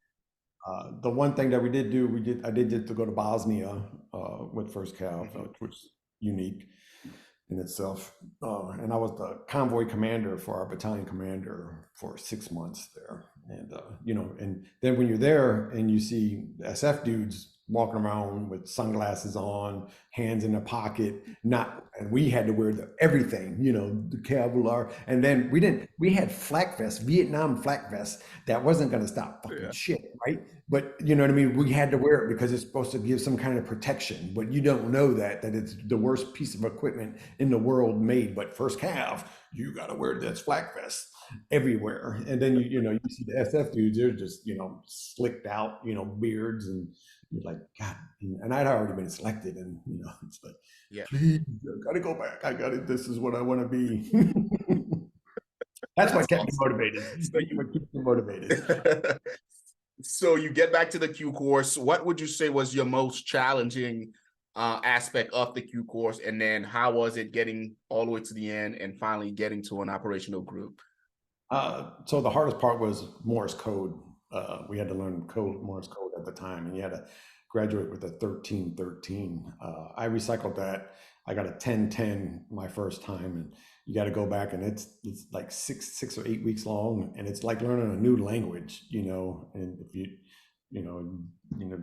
[SPEAKER 2] The one thing that we did do, I did get to go to Bosnia with First Cav, which was unique in itself. And I was the convoy commander for our battalion commander for 6 months there. And, you know, and then when you're there and you see SF dudes walking around with sunglasses on, hands in their pocket, and we had to wear everything, you know, the Kevlar. And then we had flak vests, Vietnam flak vests that wasn't going to stop fucking shit, right? But you know what I mean? We had to wear it because it's supposed to give some kind of protection, but you don't know that it's the worst piece of equipment in the world made. But first cav, you got to wear this flak vest everywhere. And then you know, you see the SF dudes, they're just, you know, slicked out, you know, beards, and you're like, God, and I'd already been selected, and you know, it's like, please, I gotta go back. This is what I want to be. That's what kept me motivated. What keeps me motivated.
[SPEAKER 1] So you get back to the Q course. What would you say was your most challenging aspect of the Q course? And then how was it getting all the way to the end and finally getting to an operational group?
[SPEAKER 2] So the hardest part was Morse code. We had to learn Morse code at the time, and you had to graduate with a 1313. I recycled that. I got a 1010 my first time, and you got to go back, and it's like six or 8 weeks long, and it's like learning a new language, you know. And if you know,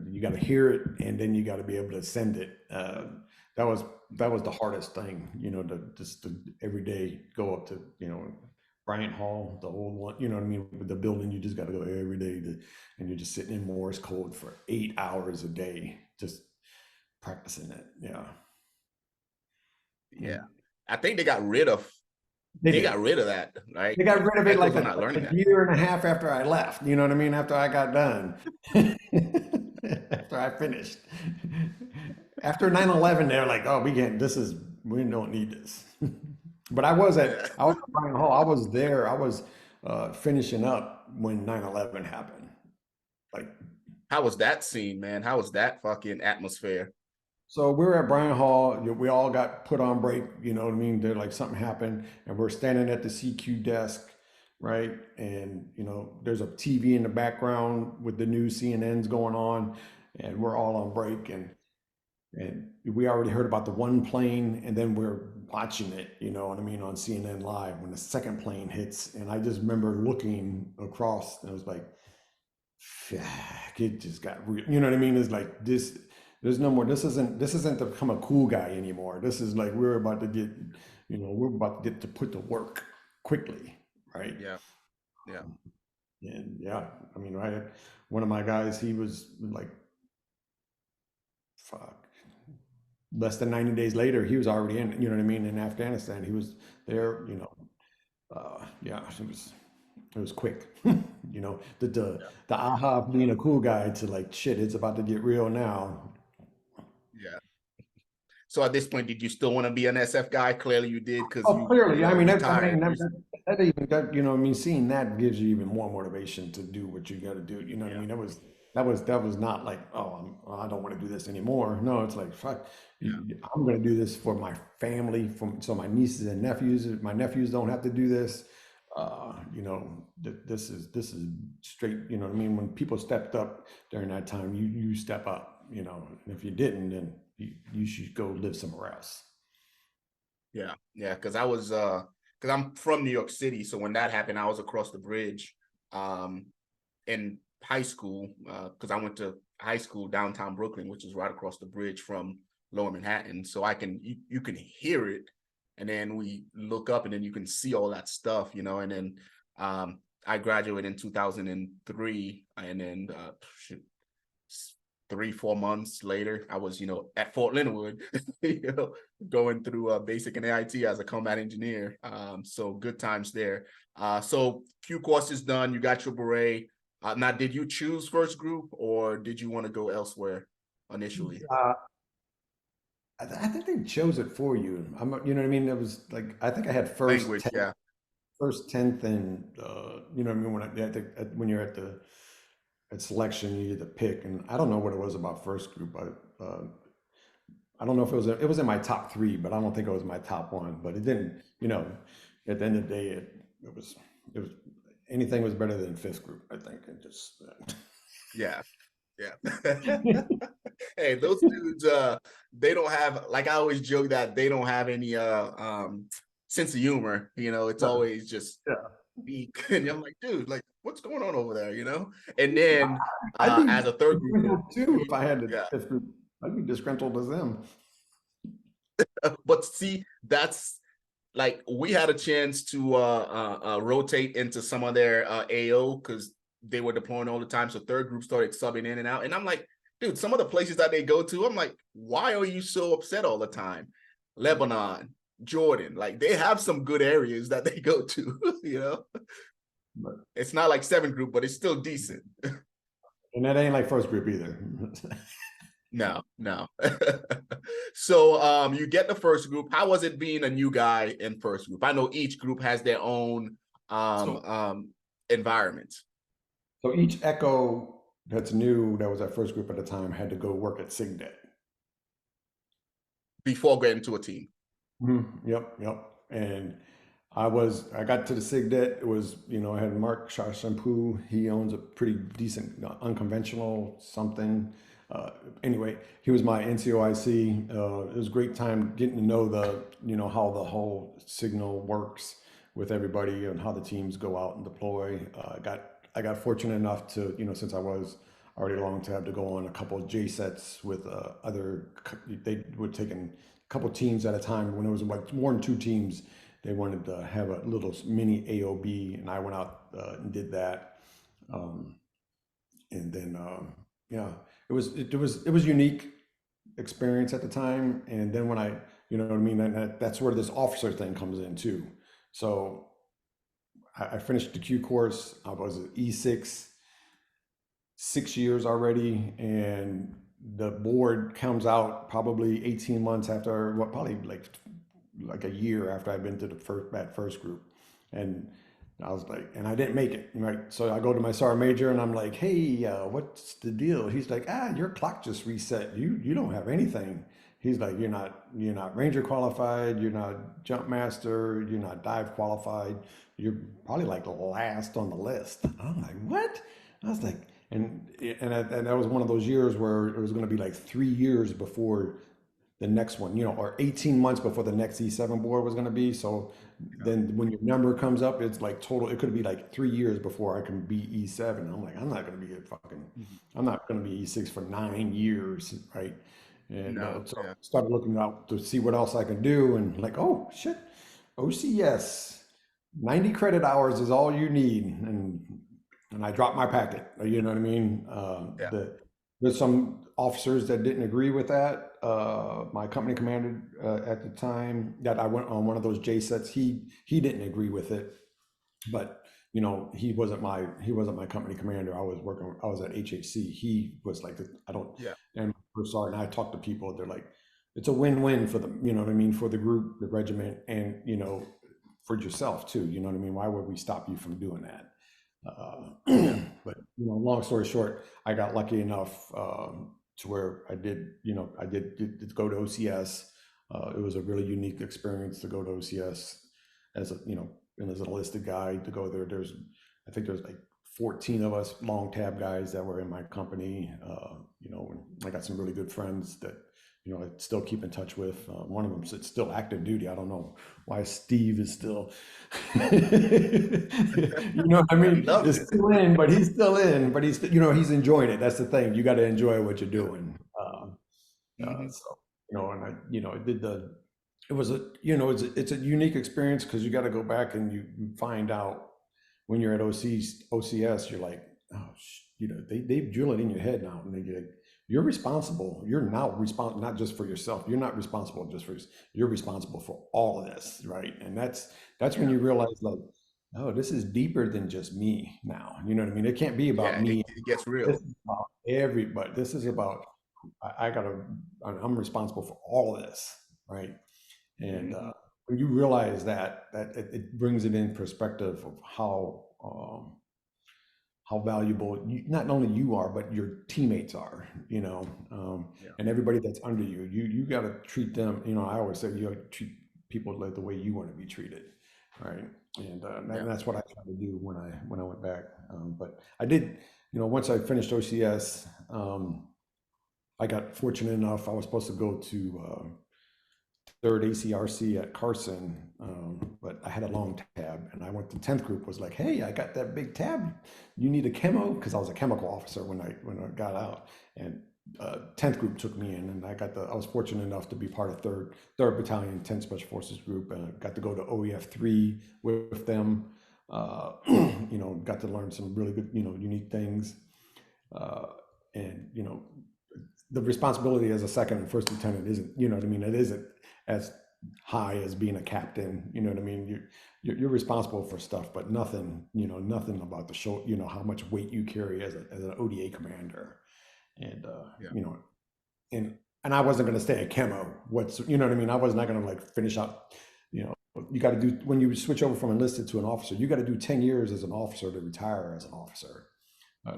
[SPEAKER 2] you got to hear it, and then you got to be able to send it. That was the hardest thing, you know, to every day go up to, you know, Bryant Hall, the old one, you know what I mean? With the building, you just got to go every day and you're just sitting in Morse code for 8 hours a day, just practicing it.
[SPEAKER 1] Yeah. I think they got rid of that, right?
[SPEAKER 2] They got rid of it like a year and a half after I left, you know what I mean? After I got done, after I finished. After 9/11, they're like, oh, we don't need this. But I was at Bryant Hall. I was there. I was finishing up when 9/11 happened. Like,
[SPEAKER 1] how was that scene, man? How was that fucking atmosphere?
[SPEAKER 2] So we were at Bryant Hall. We all got put on break. You know what I mean? They're like, something happened, and we're standing at the CQ desk, right? And you know, there's a TV in the background with the news, CNN's going on, and we're all on break, and we already heard about the one plane, and then we're watching it, you know what I mean, on CNN Live when the second plane hits. And I just remember looking across, and it was like, it just got real, you know what I mean? It's like, there's no more, this isn't to become a cool guy anymore. This is like, we're about to get, we're about to get to put to work quickly, right?
[SPEAKER 1] Yeah. Yeah.
[SPEAKER 2] And yeah, I mean, right. One of my guys, he was like, fuck, less than 90 days later, he was already in, you know what I mean, in Afghanistan. He was there, yeah, it was quick. The aha of being a cool guy to like, shit, it's about to get real now.
[SPEAKER 1] Yeah. So at this point, did you still want to be an SF guy? Clearly you did, because
[SPEAKER 2] Oh, clearly, I mean,
[SPEAKER 1] retired.
[SPEAKER 2] that even that, I mean, seeing that gives you even more motivation to do what you got to do. You know what I
[SPEAKER 1] Yeah.
[SPEAKER 2] mean? That was not like, oh, I don't want to do this anymore. No, it's like, fuck,
[SPEAKER 1] Yeah.
[SPEAKER 2] I'm going to do this for my family, so my nieces and nephews, my nephews don't have to do this. This is straight. You know what I mean? When people stepped up during that time, you step up. And if you didn't, then you should go live somewhere else.
[SPEAKER 1] Yeah. Yeah. Because because I'm from New York City. So when that happened, I was across the bridge in high school, because I went to high school downtown Brooklyn, which is right across the bridge from Lower Manhattan. So you can hear it. And then we look up and then you can see all that stuff, and then I graduated in 2003, and then 3-4 months later, I was, at Fort Leonard, going through basic and AIT as a combat engineer. So good times there. So Q course is done. You got your beret. Now, did you choose first group, or did you want to go elsewhere initially?
[SPEAKER 2] I think they chose it for you. You know what I mean? It was like, I think I had
[SPEAKER 1] Language, yeah.
[SPEAKER 2] first, 10th, and you know what I mean? When you're at selection, you get to pick, and I don't know what it was about first group. I don't know if it was in my top 3, but I don't think it was my top 1. But it didn't, at the end of the day, it was anything was better than 5th group, I think. It just
[SPEAKER 1] Yeah. Yeah. Hey, those dudes, they don't have, like, I always joke that they don't have any sense of humor. It's always just beak. And I'm like, dude, like, what's going on over there? And then
[SPEAKER 2] I'd be
[SPEAKER 1] as a third grouper,
[SPEAKER 2] disgruntled too if I had the
[SPEAKER 1] yeah.
[SPEAKER 2] 5th group. I'd be disgruntled as them.
[SPEAKER 1] But see, that's like, we had a chance to rotate into some of their AO, because they were deploying all the time. So third group started subbing in and out. And I'm like, dude, some of the places that they go to, I'm like, why are you so upset all the time? Lebanon, Jordan, like, they have some good areas that they go to,
[SPEAKER 2] But,
[SPEAKER 1] It's not like 7th group, but it's still decent.
[SPEAKER 2] and that ain't like first group either.
[SPEAKER 1] No. So you get the first group. How was it being a new guy in first group? I know each group has their own environment.
[SPEAKER 2] So each Echo that's new, that was at first group at the time, had to go work at SIGDET.
[SPEAKER 1] Before getting to a team.
[SPEAKER 2] Mm-hmm. Yep. And I got to the SIGDET. It was, I had Mark Shampoo. He owns a pretty decent unconventional something. Anyway, he was my NCOIC. It was a great time getting to know how the whole signal works with everybody and how the teams go out and deploy. I got fortunate enough to, since I was already long, to have to go on a couple of J sets with they would take in a couple of teams at a time. When it was like more than 2 teams, they wanted to have a little mini AOB, and I went out and did that. And then, it was unique experience at the time. And then when you know what I mean, that's where this officer thing comes in too. So I finished the Q course. I was at E6, 6 years already, and the board comes out probably 18 months after, probably like a year after I'd been to that first group. And I was like, and I didn't make it, right? So I go to my sergeant major and I'm like, hey, what's the deal? He's like, your clock just reset. You don't have anything. He's like, you're not Ranger qualified. You're not jump master. You're not dive qualified. You're probably like last on the list. I'm like, what? I was like, and that was one of those years where it was going to be like 3 years before the next one, or 18 months before the next E7 board was going to be. So then when your number comes up, it's like total, it could be like 3 years before I can be E7. I'm like, I'm not going to be I'm not going to be E6 for 9 years. Right. And
[SPEAKER 1] No,
[SPEAKER 2] so
[SPEAKER 1] yeah.
[SPEAKER 2] I started looking out to see what else I can do, and like, oh shit, OCS, 90 credit hours is all you need. And I dropped my packet, you know what I mean?
[SPEAKER 1] Yeah.
[SPEAKER 2] There's some officers that didn't agree with that. My company commander at the time that I went on one of those J sets, he didn't agree with it, but you know, he wasn't my company commander. I was at HHC. He was like, I don't,
[SPEAKER 1] Yeah.
[SPEAKER 2] and we're sorry. And I talked to people, they're like, it's a win-win for them, you know what I mean, for the group, the regiment, and you know, for yourself too, you know what I mean? Why would we stop you from doing that?
[SPEAKER 1] Yeah.
[SPEAKER 2] But you know, long story short, I got lucky enough to where I did go to OCS. It was a really unique experience to go to OCS as a, you know, and as an enlisted guy to go there. I think there's like 14 of us long tab guys that were in my company. You know, and I got some really good friends that, you know, I still keep in touch with. One of them is still active duty. I don't know why Steve is still, you know what I
[SPEAKER 1] He
[SPEAKER 2] mean?
[SPEAKER 1] loves
[SPEAKER 2] Is
[SPEAKER 1] it.
[SPEAKER 2] still in, but he's still in, but he's, you know, he's enjoying it. That's the thing. You got to enjoy what you're doing.
[SPEAKER 1] Hmm.
[SPEAKER 2] So, you know, and I, you know, it was a, you know, it's a unique experience because you got to go back and you find out when you're at OCS, you're like, oh, you know, they drill it in your head now, and they like, you're responsible. You're now responsible, not just for yourself. You're not responsible just for, you're responsible for all of this, right? And that's when
[SPEAKER 1] Yeah.
[SPEAKER 2] you realize like, oh, this is deeper than just me now. You know what I mean? It can't be about
[SPEAKER 1] Yeah.
[SPEAKER 2] me.
[SPEAKER 1] It gets
[SPEAKER 2] This
[SPEAKER 1] real.
[SPEAKER 2] is about everybody. This is about I'm responsible for all of this, right? And
[SPEAKER 1] Hmm.
[SPEAKER 2] when you realize that, it brings it in perspective of how valuable not only you are, but your teammates are, you know,
[SPEAKER 1] Yeah.
[SPEAKER 2] and everybody that's under you. You got to treat them. You know, I always say you got to treat people like the way you want to be treated, right? And
[SPEAKER 1] Yeah.
[SPEAKER 2] that's what I tried to do when I went back. But I did, you know, once I finished OCS. I got fortunate enough. I was supposed to go to third ACRC at Carson, but I had a long tab, and I went to 10th group. Was like, hey, I got that big tab. You need a chemo, because I was a chemical officer when I got out, and 10th group took me in, and I was fortunate enough to be part of third Battalion 10th Special Forces group, and I got to go to OEF3 with them. You know, got to learn some really good, you know, unique things, uh, and you know, the responsibility as a second and first lieutenant isn't, you know what I mean? It isn't as high as being a captain. You know what I mean? You're responsible for stuff, but nothing, you know, nothing about the show, you know, how much weight you carry as an ODA commander. And,
[SPEAKER 1] Yeah.
[SPEAKER 2] you know, and I wasn't going to stay at chemo. You know what I mean? I was not going to like finish up, you know, you got to do, when you switch over from enlisted to an officer, you got to do 10 years as an officer to retire as an officer.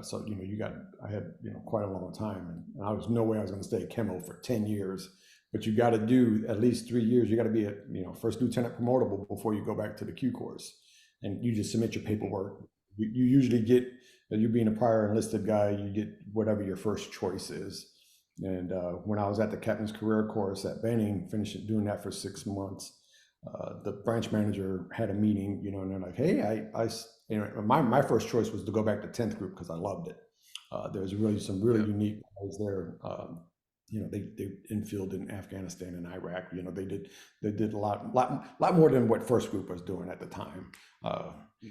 [SPEAKER 2] So, you know, I had, you know, quite a long time, and I was no way I was going to stay at chemo for 10 years, but you got to do at least 3 years. You got to be a, you know, first lieutenant promotable before you go back to the Q course, and you just submit your paperwork. You usually get, you being a prior enlisted guy, you get whatever your first choice is. And when I was at the captain's career course at Benning, finishing doing that for 6 months, the branch manager had a meeting, you know, and they're like, hey, you know, my first choice was to go back to 10th group because I loved it. There's really some really
[SPEAKER 1] Yeah.
[SPEAKER 2] unique guys there. You know, they infilled in Afghanistan and Iraq. You know, they did a lot more than what first group was doing at the time.
[SPEAKER 1] Mhm.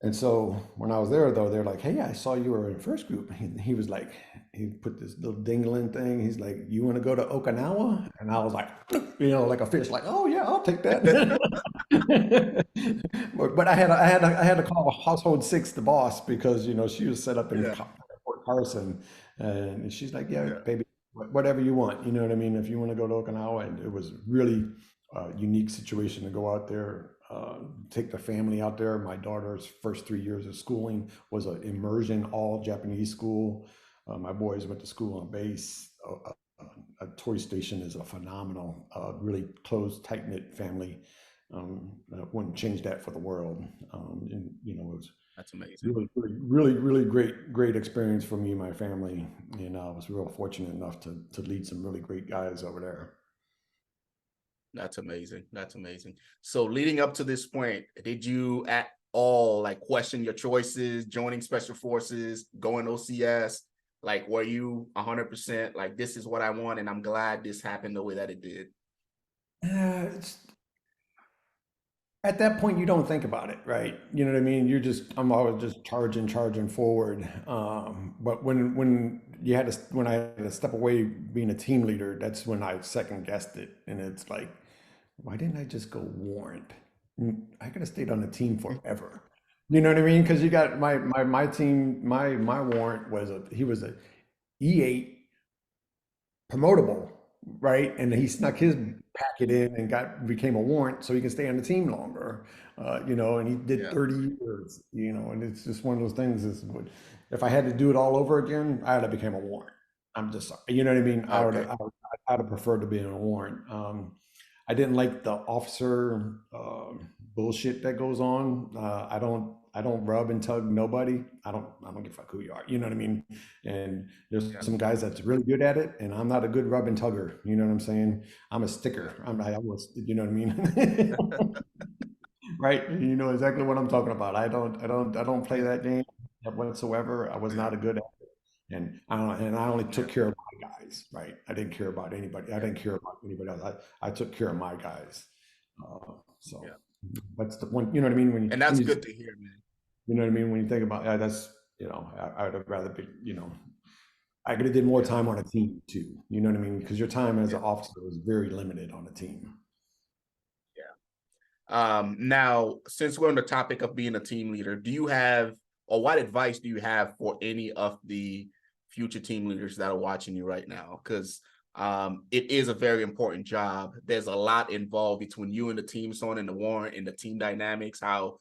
[SPEAKER 2] And so when I was there, though, they're like, hey, I saw you were in first group. He was like, he put this little dingling thing. He's like, you want to go to Okinawa? And I was like, you know, like a fish, like, oh yeah, I'll take that. But I had to call household six, the boss, because, you know, she was set up in
[SPEAKER 1] Yeah.
[SPEAKER 2] Fort Carson, and she's like, yeah,
[SPEAKER 1] Yeah.
[SPEAKER 2] baby, whatever you want. You know what I mean? If you want to go to Okinawa, and it was really a unique situation to go out there. Take the family out there. My daughter's first 3 years of schooling was an immersion, all Japanese school. My boys went to school on base. A toy station is a phenomenal, really close, tight knit family. I wouldn't change that for the world. And you know, it was
[SPEAKER 1] That's amazing.
[SPEAKER 2] really great experience for me and my family. And I was real fortunate enough to lead some really great guys over there.
[SPEAKER 1] That's amazing. That's amazing. So leading up to this point, did you at all like question your choices, joining special forces, going OCS? Like, were you 100% like, this is what I want, and I'm glad this happened the way that it did?
[SPEAKER 2] It's at that point you don't think about it, right? You know what I mean? I'm always just charging forward. But when you had to when I had to step away being a team leader, that's when I second guessed it, and it's like, why didn't I just go warrant? I could have stayed on the team forever. You know what I mean? Because you got my team, my warrant was he was a E8 promotable, right? And he snuck his packet in and became a warrant so he can stay on the team longer, and he did
[SPEAKER 1] Yeah.
[SPEAKER 2] 30 years, and it's just one of those things if I had to do it all over again, I'd have became a warrant. I'm just, you know what I mean?
[SPEAKER 1] Okay.
[SPEAKER 2] I'd have preferred to be in a warrant. I didn't like the officer bullshit that goes on. I don't rub and tug nobody. I don't give a fuck who you are. You know what I mean? And there's
[SPEAKER 1] Yeah.
[SPEAKER 2] some guys that's really good at it, and I'm not a good rub and tugger. You know what I'm saying? I'm a sticker.
[SPEAKER 1] Yeah.
[SPEAKER 2] I was, you know what I mean? Right? You know exactly what I'm talking about. I don't play that game whatsoever. I was not a good at it, and I only took
[SPEAKER 1] Yeah.
[SPEAKER 2] care of my guys. Right? I didn't care about anybody. I
[SPEAKER 1] Yeah.
[SPEAKER 2] didn't care about anybody else. I took care of my guys. So
[SPEAKER 1] Yeah.
[SPEAKER 2] that's the one. You know what I mean?
[SPEAKER 1] And that's good to hear, man.
[SPEAKER 2] You know what I mean? When you think about, yeah, that's, I would have rather be, I could have did more
[SPEAKER 1] Yeah.
[SPEAKER 2] time on a team too. You know what I mean? Because your time as
[SPEAKER 1] Yeah.
[SPEAKER 2] an officer was very limited on a team.
[SPEAKER 1] Yeah. Now, since we're on the topic of being a team leader, do you have, or what advice do you have for any of the future team leaders that are watching you right now? Because it is a very important job. There's a lot involved between you and the team, someone in the warrant and the team dynamics, how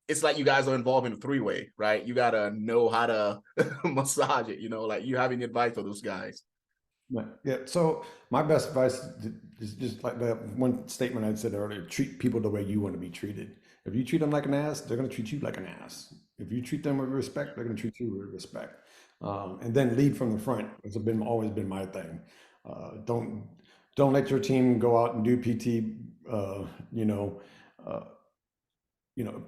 [SPEAKER 1] it's like you guys are involved in a three-way, right? You gotta know how to massage it, like you having advice for those guys.
[SPEAKER 2] Right. Yeah. So my best advice is just like that one statement I said earlier: treat people the way you want to be treated. If you treat them like an ass, they're going to treat you like an ass. If you treat them with respect, they're going to treat you with respect. And then lead from the front. It's always been my thing. Don't let your team go out and do PT. Uh, you know, uh, you know,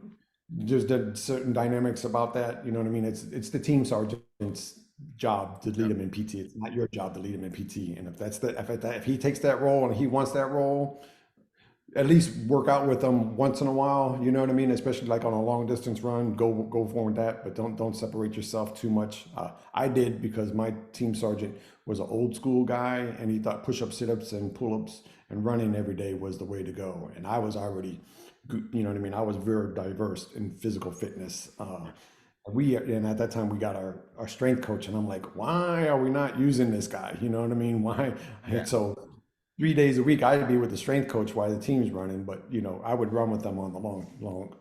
[SPEAKER 2] there's certain dynamics about that. You know what I mean? It's the team sergeant's job to lead
[SPEAKER 1] Yeah.
[SPEAKER 2] him in PT. It's not your job to lead him in PT. And if he takes that role and he wants that role, at least work out with them once in a while. You know what I mean? Especially like on a long distance run, go for that, but don't separate yourself too much. I did because my team sergeant was an old school guy, and he thought push-ups, sit-ups, and pull-ups and running every day was the way to go. And I was already, you know what I mean? I was very diverse in physical fitness. And at that time we got our strength coach, and I'm like, why are we not using this guy? You know what I mean? Why?
[SPEAKER 1] Yeah.
[SPEAKER 2] And so 3 days a week I'd be with the strength coach while the team's running, but I would run with them on the long,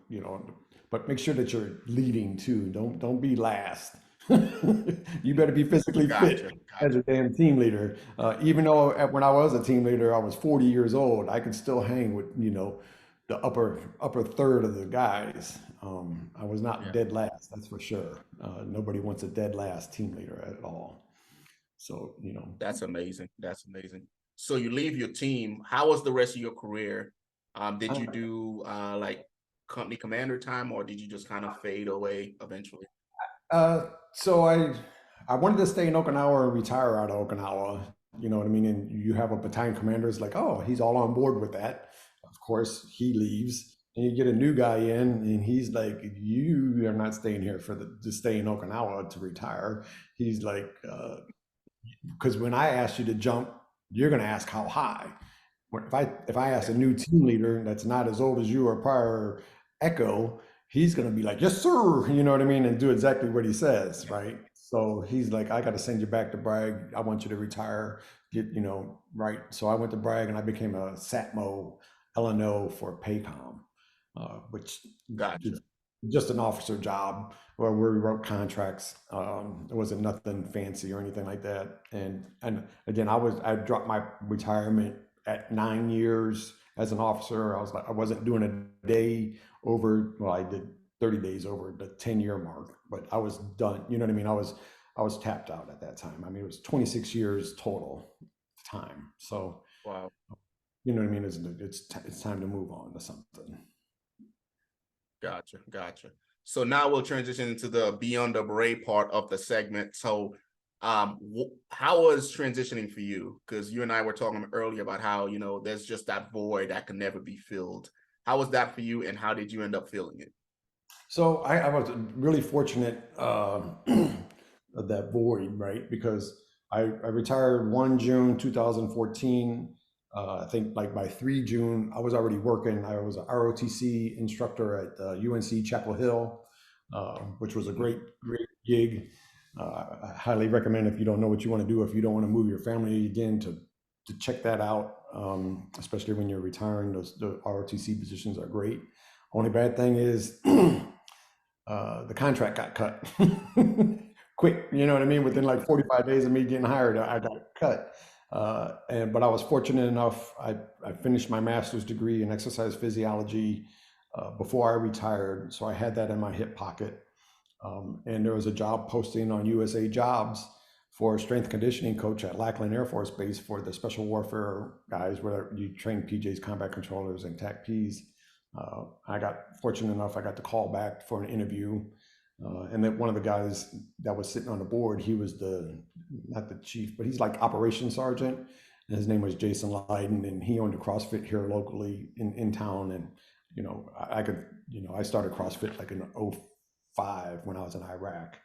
[SPEAKER 2] but make sure that you're leading too. Don't be last. You better be physically
[SPEAKER 1] Gotcha.
[SPEAKER 2] fit as
[SPEAKER 1] Gotcha.
[SPEAKER 2] a damn team leader. Even though when I was a team leader, I was 40 years old, I could still hang with, the upper third of the guys. I was not
[SPEAKER 1] Yeah.
[SPEAKER 2] dead last, that's for sure. Nobody wants a dead last team leader at all. So,
[SPEAKER 1] That's amazing. That's amazing. So you leave your team. How was the rest of your career? Did you do like company commander time, or did you just kind of fade away eventually?
[SPEAKER 2] So I wanted to stay in Okinawa and retire out of Okinawa. You know what I mean? And you have a battalion commander is like, oh, he's all on board with that. Of course, he leaves, and you get a new guy in, and he's like, you are not staying here to stay in Okinawa to retire. He's like, because when I asked you to jump, you're going to ask how high. If I ask a
[SPEAKER 1] Yeah.
[SPEAKER 2] new team leader that's not as old as you or prior Echo, he's gonna be like, "Yes, sir," you know what I mean, and do exactly what he says,
[SPEAKER 1] Yeah.
[SPEAKER 2] right? So he's like, "I got to send you back to Bragg. I want you to retire, get right." So I went to Bragg and I became a SATMO LNO for PACOM, which
[SPEAKER 1] Gotcha.
[SPEAKER 2] is just an officer job where we wrote contracts. It wasn't nothing fancy or anything like that. And again, I dropped my retirement at 9 years as an officer. I wasn't doing a day over. Well, I did 30 days over the 10-year mark, but I was done. You know what I mean? I was tapped out at that time. I mean, it was 26 years total time. So
[SPEAKER 1] Wow.
[SPEAKER 2] you know what I mean? It's time to move on to something.
[SPEAKER 1] Gotcha. Gotcha. So now we'll transition into the beyond the beret part of the segment. So how was transitioning for you? Because you and I were talking earlier about how, you know, there's just that void that can never be filled. How was that for you, and how did you end up feeling it?
[SPEAKER 2] So I was really fortunate of that void, right? Because I retired 1 June 2014. I think like by 3 June, I was already working. I was a ROTC instructor at UNC Chapel Hill, which was a great gig. I highly recommend, if you don't know what you want to do, if you don't want to move your family again, to check that out, especially when you're retiring. The ROTC positions are great. Only bad thing is the contract got cut quick. You know what I mean? Within like 45 days of me getting hired, I got cut. But I was fortunate enough. I finished my master's degree in exercise physiology before I retired, so I had that in my hip pocket. And there was a job posting on USA Jobs for a strength conditioning coach at Lackland Air Force Base for the special warfare guys, where you train PJs, combat controllers, and TACPs. I got fortunate enough, I got the call back for an interview. And then one of the guys that was sitting on the board, he was not the chief, but he's like operations sergeant. And his name was Jason Lyden, and he owned a CrossFit here locally in town. And, you know, I started CrossFit like in '05 when I was in Iraq.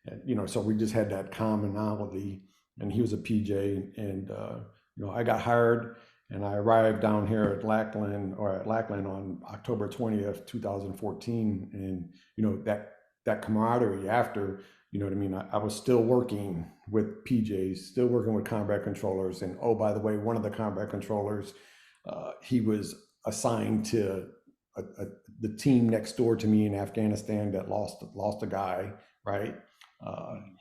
[SPEAKER 2] And, you know, so we just had that commonality, and he was a PJ, and, you know, I got hired. And I arrived down here at Lackland on October 20th, 2014. And, you know, that camaraderie after, you know what I mean? I was still working with PJs, still working with combat controllers. And oh, by the way, one of the combat controllers, he was assigned to the team next door to me in Afghanistan that lost a guy, right?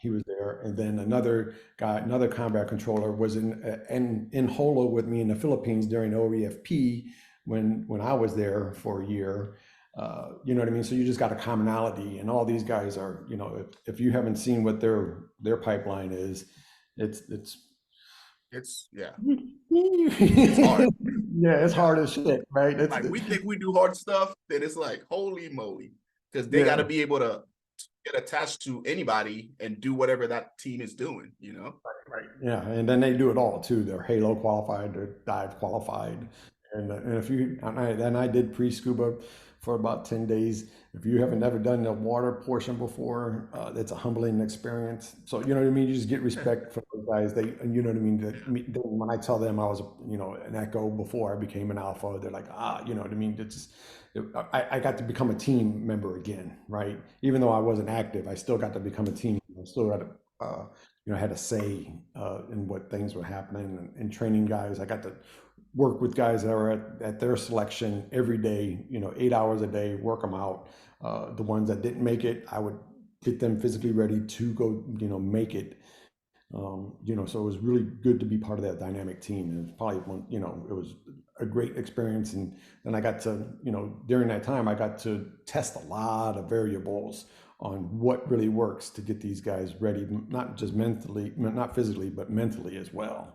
[SPEAKER 2] He was there, and then another combat controller was in Holo with me in the Philippines during OEFP when I was there for a year. You know what I mean? So you just got a commonality, and all these guys are, you know, if you haven't seen what their pipeline is, it's
[SPEAKER 1] Yeah.
[SPEAKER 2] it's hard. Yeah, it's hard as shit, right?
[SPEAKER 1] Like, we think we do hard stuff, then it's like, holy moly, because they got to be able to get attached to anybody and do whatever that team is doing, you know?
[SPEAKER 2] Right. Yeah, and then they do it all too. They're Halo qualified, they're dive qualified, and I did pre-scuba for about 10 days. If you haven't ever done the water portion before, it's a humbling experience. So you know what I mean. You just get respect for those guys. You know what I mean. When I tell them I was, you know, an Echo before I became an Alpha, they're like, you know what I mean. It's just, I got to become a team member again, right? Even though I wasn't active, I still got to become a team. I still got to, you know, had a say in what things were happening and training guys. I got to work with guys that were at their selection every day, you know, 8 hours a day, work them out. The ones that didn't make it, I would get them physically ready to go, you know, make it. You know, so it was really good to be part of that dynamic team. And it's probably one, you know, it was a great experience. And then I got to, you know, during that time, I got to test a lot of variables on what really works to get these guys ready, not just mentally, not physically, but mentally as well.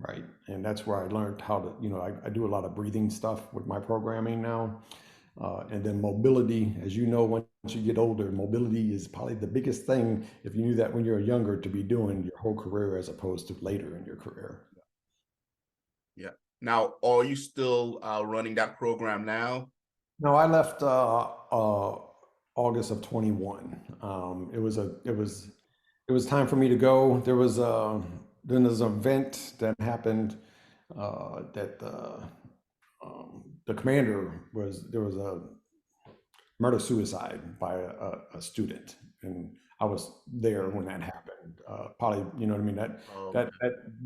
[SPEAKER 2] Right. And that's where I learned how to, you know, I do a lot of breathing stuff with my programming now. And then mobility, as you know, once you get older, mobility is probably the biggest thing, if you knew that when you're younger, to be doing your whole career as opposed to later in your career.
[SPEAKER 1] Yeah. Now, are you still running that program now?
[SPEAKER 2] No, I left August of 21. It was time for me to go. Then there's an event that happened that the commander there was a murder suicide by a student, and I was there when that happened. Probably, you know what I mean.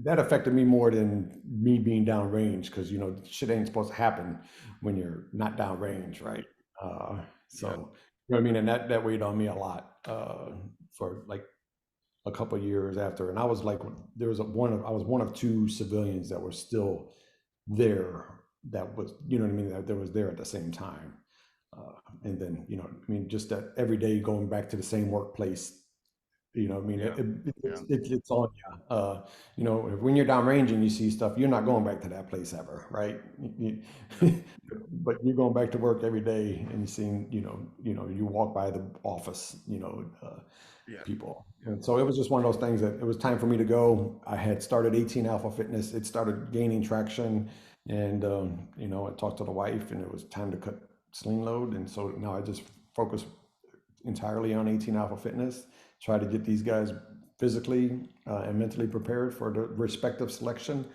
[SPEAKER 2] That affected me more than me being downrange, because you know shit ain't supposed to happen when you're not downrange, right? So you know what I mean, and that weighed on me a lot for like a couple of years after. And I was like, I was one of two civilians that were still there. That was, you know what I mean, that was there at the same time. And then, you know, I mean, just that every day going back to the same workplace You know, I mean,
[SPEAKER 1] Yeah. Yeah.
[SPEAKER 2] it's on you. You know, when you're downrange and you see stuff, you're not going back to that place ever, right?
[SPEAKER 1] No.
[SPEAKER 2] But you're going back to work every day, and you see, you walk by the office,
[SPEAKER 1] Yeah.
[SPEAKER 2] people. And so it was just one of those things that it was time for me to go. I had started 18 Alpha Fitness. It started gaining traction. And, I talked to the wife and it was time to cut sling load. And so now I just focus entirely on 18 Alpha Fitness, try to get these guys physically and mentally prepared for the respective selection.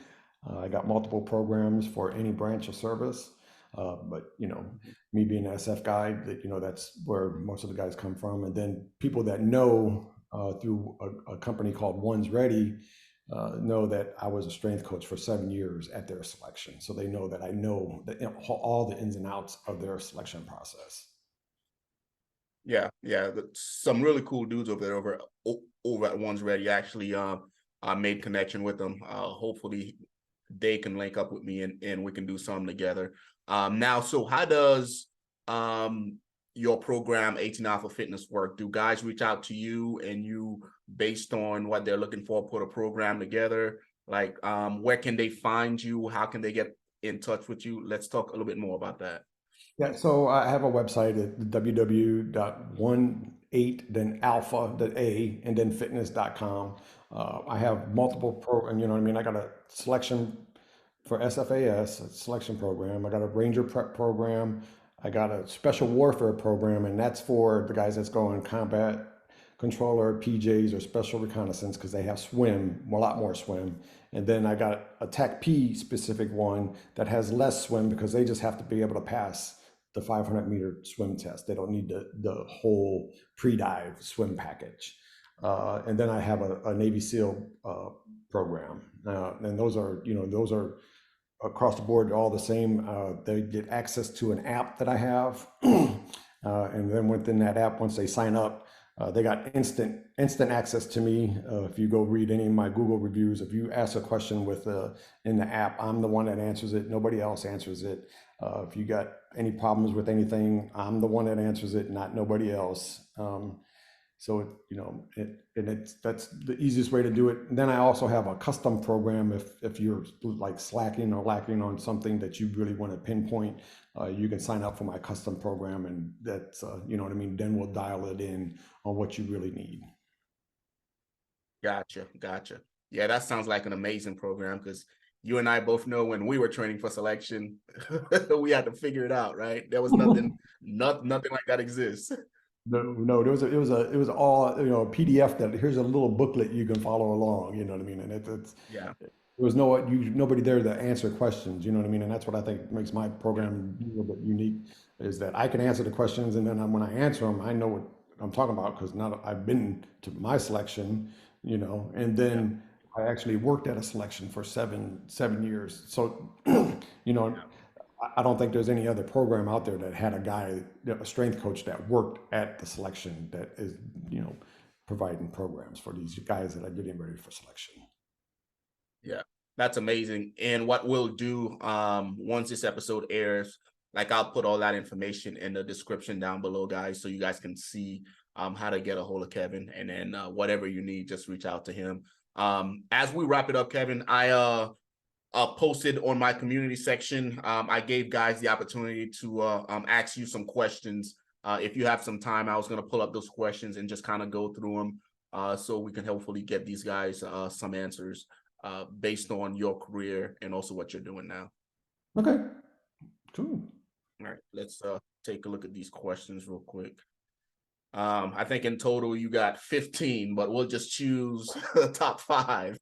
[SPEAKER 2] I got multiple programs for any branch of service. But me being an SF guy, that's where most of the guys come from. And then people that know through a company called One's Ready know that I was a strength coach for 7 years at their selection. So they know that I know that, all the ins and outs of their selection process.
[SPEAKER 1] Yeah, yeah. Some really cool dudes over there over at One's Ready. Actually, I made connection with them. Hopefully, they can link up with me and we can do something together. Now, so how does your program 18 Alpha Fitness work? Do guys reach out to you and you, based on what they're looking for, put a program together? Like, where can they find you? How can they get in touch with you? Let's talk a little bit more about that.
[SPEAKER 2] Yeah, so I have a website at www.18 then alpha the A and then fitness.com. I have multiple and I got a selection for SFAS, a selection program. I got a Ranger prep program. I got a special warfare program, and that's for the guys that's going combat controller, PJs, or special reconnaissance because they have swim, a lot more swim. And then I got a TAC P specific one that has less swim because they just have to be able to pass the 500-meter swim test. They don't need the whole pre-dive swim package. And then I have a Navy SEAL program. And those are across the board all the same. They get access to an app that I have. And then within that app, once they sign up, they got instant access to me. If you go read any of my Google reviews, if you ask a question in the app, I'm the one that answers it. Nobody else answers it. If you got any problems with anything, I'm the one that answers it, not nobody else. So that's the easiest way to do it. And then I also have a custom program. If you're like slacking or lacking on something that you really want to pinpoint, you can sign up for my custom program, and that's Then we'll dial it in on what you really need.
[SPEAKER 1] Gotcha. Yeah, that sounds like an amazing program because you and I both know when we were training for selection, we had to figure it out, right? There was nothing like that exists.
[SPEAKER 2] No, it was all, a PDF that here's a little booklet you can follow along, you know what I mean? And it's
[SPEAKER 1] Yeah.
[SPEAKER 2] there was nobody there to answer questions, you know what I mean? And that's what I think makes my program a little bit unique, is that I can answer the questions, and then when I answer them, I know what I'm talking about because now I've been to my selection, and then I actually worked at a selection for seven years. So, I don't think there's any other program out there that had a strength coach that worked at the selection that is, providing programs for these guys that are getting ready for selection.
[SPEAKER 1] Yeah, that's amazing. And what we'll do once this episode airs, like I'll put all that information in the description down below, guys, so you guys can see how to get a hold of Kevin. And then whatever you need, just reach out to him. As we wrap it up, Kevin, I posted on my community section. I gave guys the opportunity to ask you some questions. If you have some time, I was going to pull up those questions and just kind of go through them so we can hopefully get these guys some answers based on your career and also what you're doing now.
[SPEAKER 2] Okay, cool.
[SPEAKER 1] All right, let's take a look at these questions real quick. I think in total you got 15, but we'll just choose the top 5.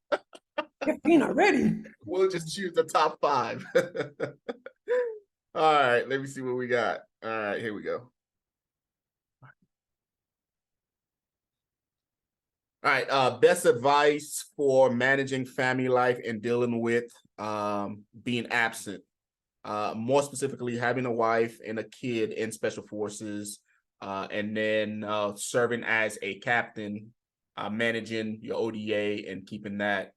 [SPEAKER 2] 15 already?
[SPEAKER 1] We'll just choose the top 5. All right, let me see what we got. All right, here we go. All right, best advice for managing family life and dealing with being absent. More specifically, having a wife and a kid in special forces, and then serving as a captain, managing your ODA and keeping that,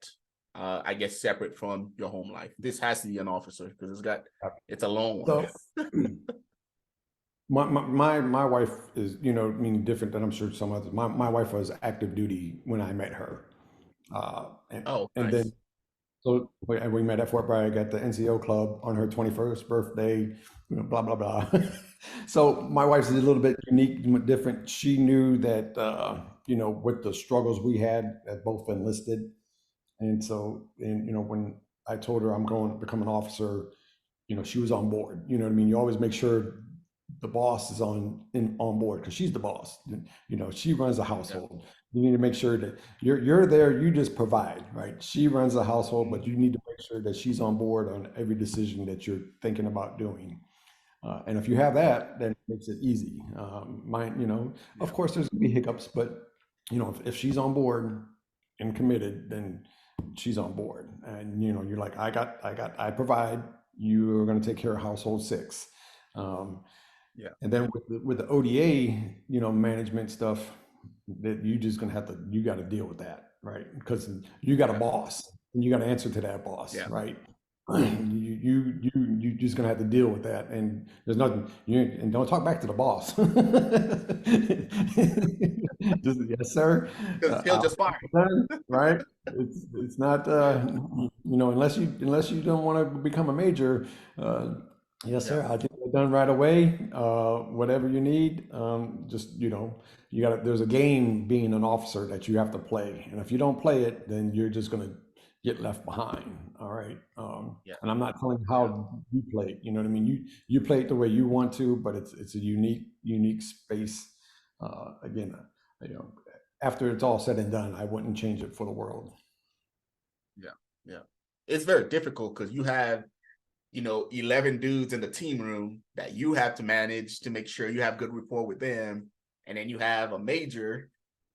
[SPEAKER 1] I guess, separate from your home life. This has to be an officer because it's a long one.
[SPEAKER 2] My wife is, you know, I mean, different than I'm sure some others. My wife was active duty when I met her.
[SPEAKER 1] Oh,
[SPEAKER 2] And then
[SPEAKER 1] nice.
[SPEAKER 2] so we met at Fort Bragg at the NCO club on her 21st birthday, you know, blah, blah, blah. So my wife's a little bit unique, different. She knew that, you know, with the struggles we had as both enlisted. And so, and, you know, when I told her I'm going to become an officer, you know, she was on board. You know what I mean? You always make sure the boss is on board because she's the boss. You know, she runs the
[SPEAKER 1] Yeah.
[SPEAKER 2] household. You need to make sure that you're there. You just provide, right? She runs the household, but
[SPEAKER 1] Mhm.
[SPEAKER 2] you need to make sure that she's on board on every decision that you're thinking about doing. And if you have that, then it makes it easy. Mine, you know, of
[SPEAKER 1] Yeah.
[SPEAKER 2] course, there's gonna be hiccups, but you know, if she's on board and committed, then she's on board. And you know, you're like, I provide. You're gonna take care of household six. Um,
[SPEAKER 1] Yeah.
[SPEAKER 2] and then with the ODA, you know, management stuff, that you just gonna have to, you got to deal with that, right? Because you got a
[SPEAKER 1] Yeah.
[SPEAKER 2] boss, and you got to answer to that boss,
[SPEAKER 1] Yeah.
[SPEAKER 2] right? You just gonna have to deal with that, and there's nothing. You and don't talk back to the boss. Just yes, sir.
[SPEAKER 1] Because he'll just fire
[SPEAKER 2] Done, right? It's not you know, unless you don't want to become a major. Yes,
[SPEAKER 1] you. Yeah.
[SPEAKER 2] sir. I'll get it done right away. Whatever you need, just you know, you got to. There's a game being an officer that you have to play, and if you don't play it, then you're just gonna get left behind. All right.
[SPEAKER 1] Yeah.
[SPEAKER 2] And I'm not telling you
[SPEAKER 1] Yeah.
[SPEAKER 2] how you play it. You know what I mean? You play it the way you want to, but it's a unique space. Again, you know, after it's all said and done, I wouldn't change it for the world.
[SPEAKER 1] Yeah. Yeah. It's very difficult because you have, 11 dudes in the team room that you have to manage to make sure you have good rapport with them. And then you have a major,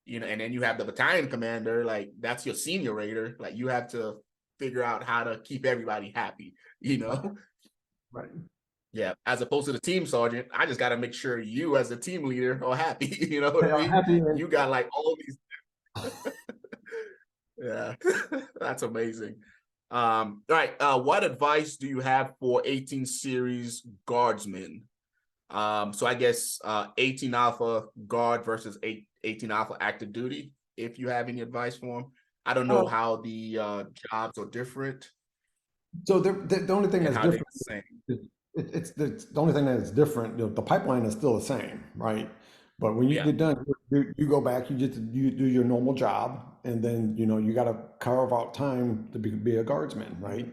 [SPEAKER 1] and then you have the battalion commander, like that's your senior raider. Like you have to figure out how to keep everybody happy, you
[SPEAKER 2] Right.
[SPEAKER 1] know?
[SPEAKER 2] Right.
[SPEAKER 1] Yeah. As opposed to the team sergeant, I just got to make sure you as a team leader are happy. You know what
[SPEAKER 2] They
[SPEAKER 1] I
[SPEAKER 2] are
[SPEAKER 1] mean?
[SPEAKER 2] happy and
[SPEAKER 1] You got like all these. Yeah, that's amazing. All right. What advice do you have for 18 series guardsmen? So I guess 18 Alpha guard versus 18 Alpha active duty, if you have any advice for them. I don't know
[SPEAKER 2] uh,
[SPEAKER 1] how the jobs are different
[SPEAKER 2] so the only thing
[SPEAKER 1] and
[SPEAKER 2] that's
[SPEAKER 1] how they're
[SPEAKER 2] different
[SPEAKER 1] the same.
[SPEAKER 2] is it's the only thing that's different. You know, the pipeline is still the same, right? But when you
[SPEAKER 1] Yeah.
[SPEAKER 2] get done, you go back, you do your normal job, and then you know you got to carve out time to be a guardsman, right?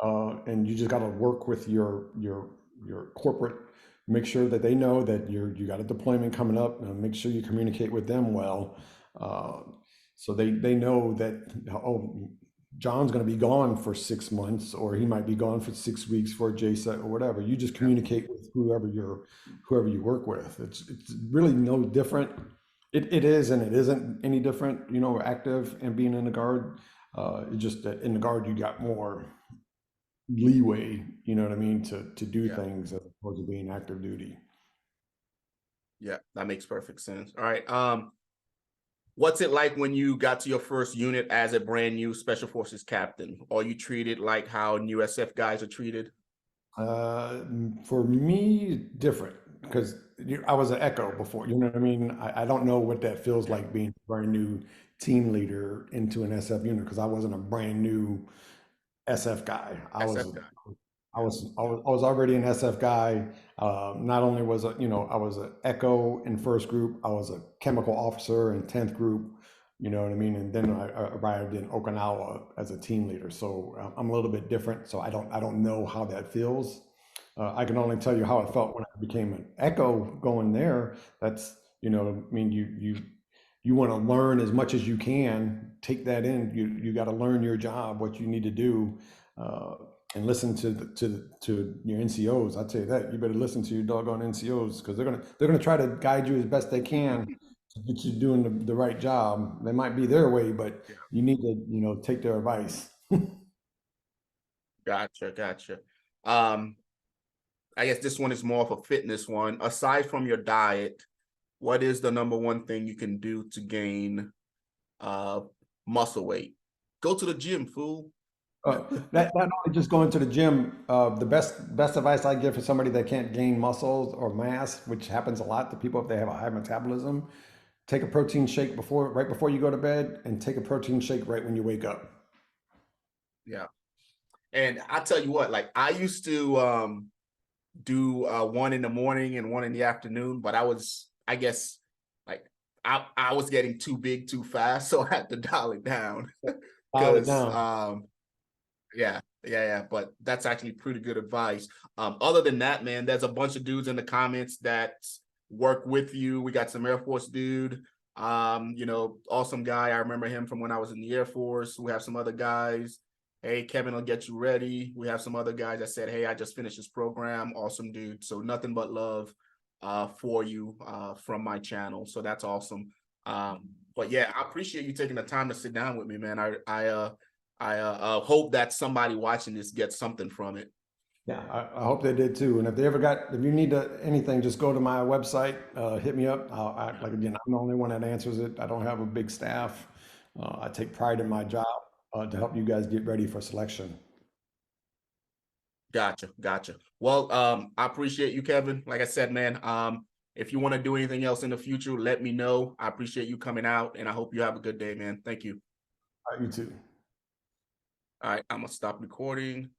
[SPEAKER 1] Mhm.
[SPEAKER 2] And you just got to work with your corporate, make sure that they know that you got a deployment coming up, and make sure you communicate with them well, uh, so they know that, oh, John's going to be gone for 6 months, or he might be gone for 6 weeks for JSET or whatever. You just
[SPEAKER 1] Yeah.
[SPEAKER 2] communicate with whoever you work with. It's really no different. It is and it isn't any different. You know, active and being in the guard. It's just that in the guard you got more leeway. You know what I mean, to do
[SPEAKER 1] Yeah.
[SPEAKER 2] things as opposed to being active duty.
[SPEAKER 1] Yeah. That makes perfect sense. All right. What's it like when you got to your first unit as a brand new Special Forces captain? Are you treated like how new SF guys are treated?
[SPEAKER 2] For me, different because I was an echo before. You know what I mean? I don't know what that feels
[SPEAKER 1] Yeah.
[SPEAKER 2] like being a brand new team leader into an SF unit because I wasn't a brand new SF guy.
[SPEAKER 1] SF guy. Yeah.
[SPEAKER 2] I was already an SF guy. Not only was I was an Echo in first group, I was a chemical officer in 10th group. You know what I mean? And then I arrived in Okinawa as a team leader. So I'm a little bit different. So I don't know how that feels. I can only tell you how it felt when I became an Echo going there. That's, you know, I mean, you want to learn as much as you can, take that in. You got to learn your job, what you need to do, uh, and listen to your NCOs. I tell you that you better listen to your doggone NCOs because they're gonna try to guide you as best they can to get you doing the right job. They might be their way, but
[SPEAKER 1] Yeah.
[SPEAKER 2] you need to, you know, take their advice.
[SPEAKER 1] Gotcha. Gotcha. Um, I guess this one is more of a fitness one. Aside from your diet, what is the number one thing you can do to gain uh muscle weight? Go to the gym, fool.
[SPEAKER 2] That not only just going to the gym, the best advice I give for somebody that can't gain muscles or mass, which happens a lot to people if they have a high metabolism, take a protein shake right before you go to bed, and take a protein shake right when you wake up.
[SPEAKER 1] Yeah. And I tell you what, like I used to do one in the morning and one in the afternoon, but I guess like I was getting too big too fast, so I had to dial it down.
[SPEAKER 2] Dial it
[SPEAKER 1] Because
[SPEAKER 2] down.
[SPEAKER 1] yeah, but that's actually pretty good advice. Other than that, man, there's a bunch of dudes in the comments that work with you. We got some Air Force dude, awesome guy. I remember him from when I was in the Air Force. We have some other guys. Hey, Kevin will get you ready. We have some other guys that said, hey, I just finished this program. Awesome, dude. So nothing but love for you from my channel. So that's awesome. But yeah, I appreciate you taking the time to sit down with me, man. I hope that somebody watching this gets something from it.
[SPEAKER 2] Yeah, I hope they did too. And if you need anything, just go to my website, hit me up. Like again, I'm the only one that answers it. I don't have a big staff. I take pride in my job to help you guys get ready for selection.
[SPEAKER 1] Gotcha. Well, I appreciate you, Kevin. Like I said, man, if you want to do anything else in the future, let me know. I appreciate you coming out, and I hope you have a good day, man. Thank you.
[SPEAKER 2] All right, you too.
[SPEAKER 1] All right, I'm gonna stop recording.